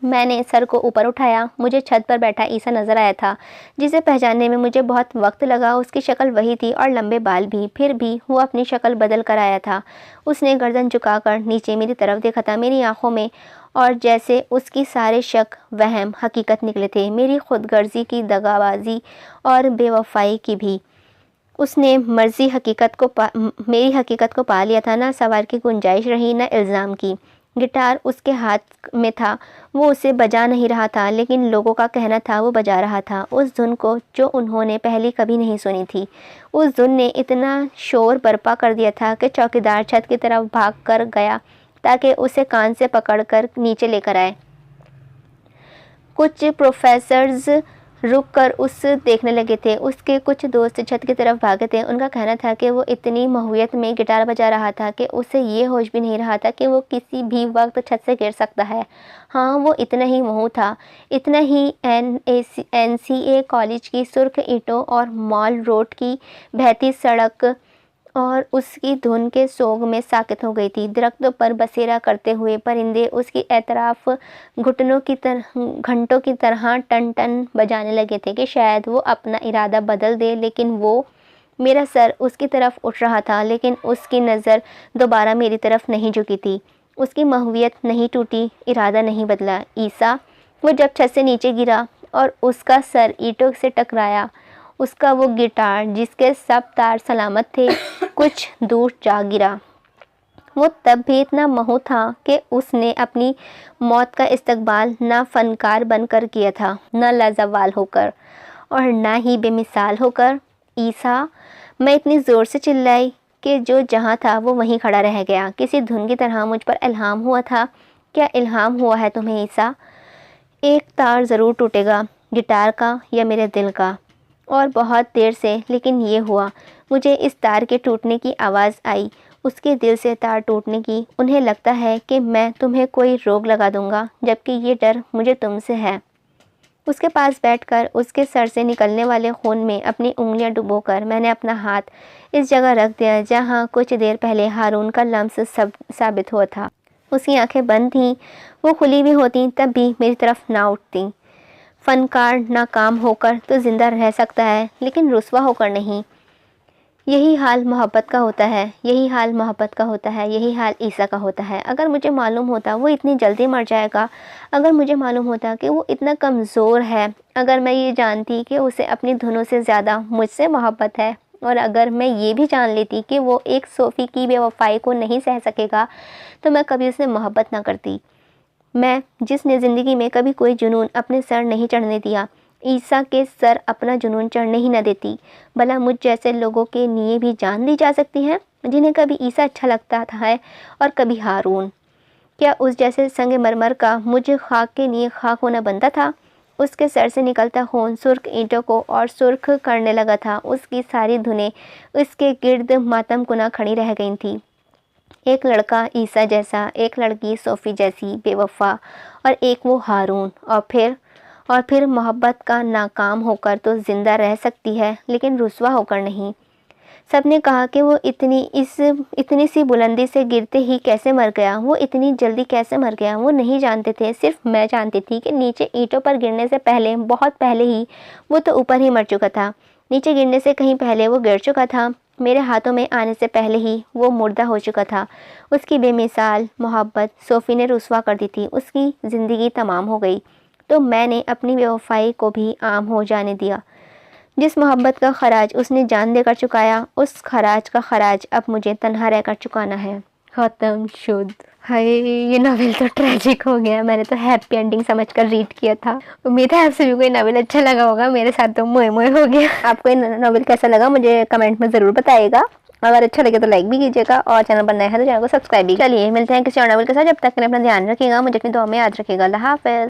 [SPEAKER 1] मैंने सर को ऊपर उठाया। मुझे छत पर बैठा ईसा नज़र आया था, जिसे पहचानने में मुझे बहुत वक्त लगा। उसकी शक्ल वही थी और लंबे बाल भी, फिर भी वो अपनी शक्ल बदल कर आया था। उसने गर्दन झुकाकर नीचे मेरी तरफ देखा था, मेरी आंखों में, और जैसे उसकी सारे शक वहम हकीकत निकले थे, मेरी खुदगर्जी की, दगाबाजी और बेवफाई की भी। उसने मेरी हकीकत को पा लिया था। ना सवाल की गुंजाइश रही, ना इल्ज़ाम की। गिटार उसके हाथ में था, वो उसे बजा नहीं रहा था, लेकिन लोगों का कहना था वो बजा रहा था उस धुन को जो उन्होंने पहले कभी नहीं सुनी थी। उस धुन ने इतना शोर बर्पा कर दिया था कि चौकीदार छत की तरफ भाग कर गया ताकि उसे कान से पकड़कर नीचे लेकर आए। कुछ प्रोफेसर्स रुक कर उस देखने लगे थे। उसके कुछ दोस्त छत की तरफ भागे थे। उनका कहना था कि वो इतनी महुयत में गिटार बजा रहा था कि उसे ये होश भी नहीं रहा था कि वो किसी भी वक्त छत से गिर सकता है। हाँ, वो इतना ही महू था, इतना ही NCA कॉलेज की सुर्ख ईंटों और मॉल रोड की बहती सड़क और उसकी धुन के सोग में साकित हो गई थी। दरख्तों पर बसेरा करते हुए परिंदे उसकी एतराफ़ घंटों की तरह टन टन बजाने लगे थे कि शायद वो अपना इरादा बदल दे, लेकिन वो मेरा सर उसकी तरफ उठ रहा था, लेकिन उसकी नज़र दोबारा मेरी तरफ नहीं झुकी थी। उसकी महवियत नहीं टूटी, इरादा नहीं बदला। ईसा, वो जब छत से नीचे गिरा और उसका सर ईंटों से टकराया, उसका वो गिटार जिसके सब तार सलामत थे कुछ दूर जा गिरा। वो तब भी इतना महू था कि उसने अपनी मौत का इस्तकबाल ना फनकार बनकर किया था, न लाजवाल होकर और ना ही बेमिसाल होकर। ईसा, मैं इतनी ज़ोर से चिल्लाई कि जो जहाँ था वो वहीं खड़ा रह गया। किसी धुन की तरह मुझ पर इल्हाम हुआ था। क्या इल्हाम हुआ है तुम्हें ईसा? एक तार ज़रूर टूटेगा, गिटार का या मेरे दिल का, और बहुत देर से, लेकिन ये हुआ। मुझे इस तार के टूटने की आवाज़ आई, उसके दिल से तार टूटने की। उन्हें लगता है कि मैं तुम्हें कोई रोग लगा दूंगा, जबकि ये डर मुझे तुमसे है। उसके पास बैठकर उसके सर से निकलने वाले खून में अपनी उंगलियां डुबोकर मैंने अपना हाथ इस जगह रख दिया जहां कुछ देर पहले हारून का लम्स साबित हुआ था। उसकी आंखें बंद थीं, वो खुली भी होती तब भी मेरी तरफ ना उठती। फनकार नाकाम होकर तो ज़िंदा रह सकता है, लेकिन रुस्वा होकर नहीं। यही हाल मोहब्बत का होता है, यही हाल मोहब्बत का होता है, यही हाल ईसा का होता है। अगर मुझे मालूम होता वो इतनी जल्दी मर जाएगा, अगर मुझे मालूम होता कि वो इतना कमज़ोर है, अगर मैं ये जानती कि उसे अपनी धुनों से ज़्यादा मुझसे मोहब्बत है, और अगर मैं ये भी जान लेती कि वो एक सोफ़ी की बेवफाई को नहीं सह सकेगा, तो मैं कभी उससे मोहब्बत ना करती। मैं, जिसने ज़िंदगी में कभी कोई जुनून अपने सर नहीं चढ़ने दिया, ईसा के सर अपना जुनून चढ़ने ही न देती। भला मुझ जैसे लोगों के लिए भी जान दी जा सकती है, जिन्हें कभी ईसा अच्छा लगता था है और कभी हारून। क्या उस जैसे संगमरमर का मुझे खाक के लिए खाक होना बनता था? उसके सर से निकलता खून सुर्ख ईंटों को और सुर्ख करने लगा था। उसकी सारी धुनें उसके गिर्द मातम कुना खड़ी रह गई थी। एक लड़का ईसा जैसा, एक लड़की सोफ़ी जैसी बेवफा, और एक वो हारून। और फिर मोहब्बत का नाकाम होकर तो ज़िंदा रह सकती है, लेकिन रुस्वा होकर नहीं। सबने कहा कि वो इतनी सी बुलंदी से गिरते ही कैसे मर गया, वो इतनी जल्दी कैसे मर गया। वो नहीं जानते थे, सिर्फ मैं जानती थी कि नीचे ईंटों पर गिरने से पहले, बहुत पहले ही वो तो ऊपर ही मर चुका था। नीचे गिरने से कहीं पहले वो गिर चुका था। मेरे हाथों में आने से पहले ही वो मुर्दा हो चुका था। उसकी बेमिसाल मोहब्बत सोफ़ी ने रुस्वा कर दी थी। उसकी ज़िंदगी तमाम हो गई, तो मैंने अपनी बेवफाई को भी आम हो जाने दिया। जिस मोहब्बत का खराज उसने जान देकर चुकाया, उस खराज का खराज अब मुझे तन्हा रहकर चुकाना है। खत्म शुद्ध। हाय, ये नावल तो ट्रेजिक हो गया। मैंने तो हैप्पी एंडिंग समझकर रीड किया था। उम्मीद है आप सभी को ये नावल अच्छा लगा होगा। मेरे साथ तो मोए मोए हो गया। आपको ये नावल कैसा लगा मुझे कमेंट में ज़रूर बताइएगा। अगर अच्छा लगे तो लाइक भी कीजिएगा, और चैनल पर नया है तो चैनल को सब्सक्राइब भी। चलिए मिलते हैं किसी और नावल के साथ। जब तक के लिए अपना ध्यान रखिएगा, मुझे अपनी दुआ में याद रखिएगा। अल्लाह हाफ़िज़।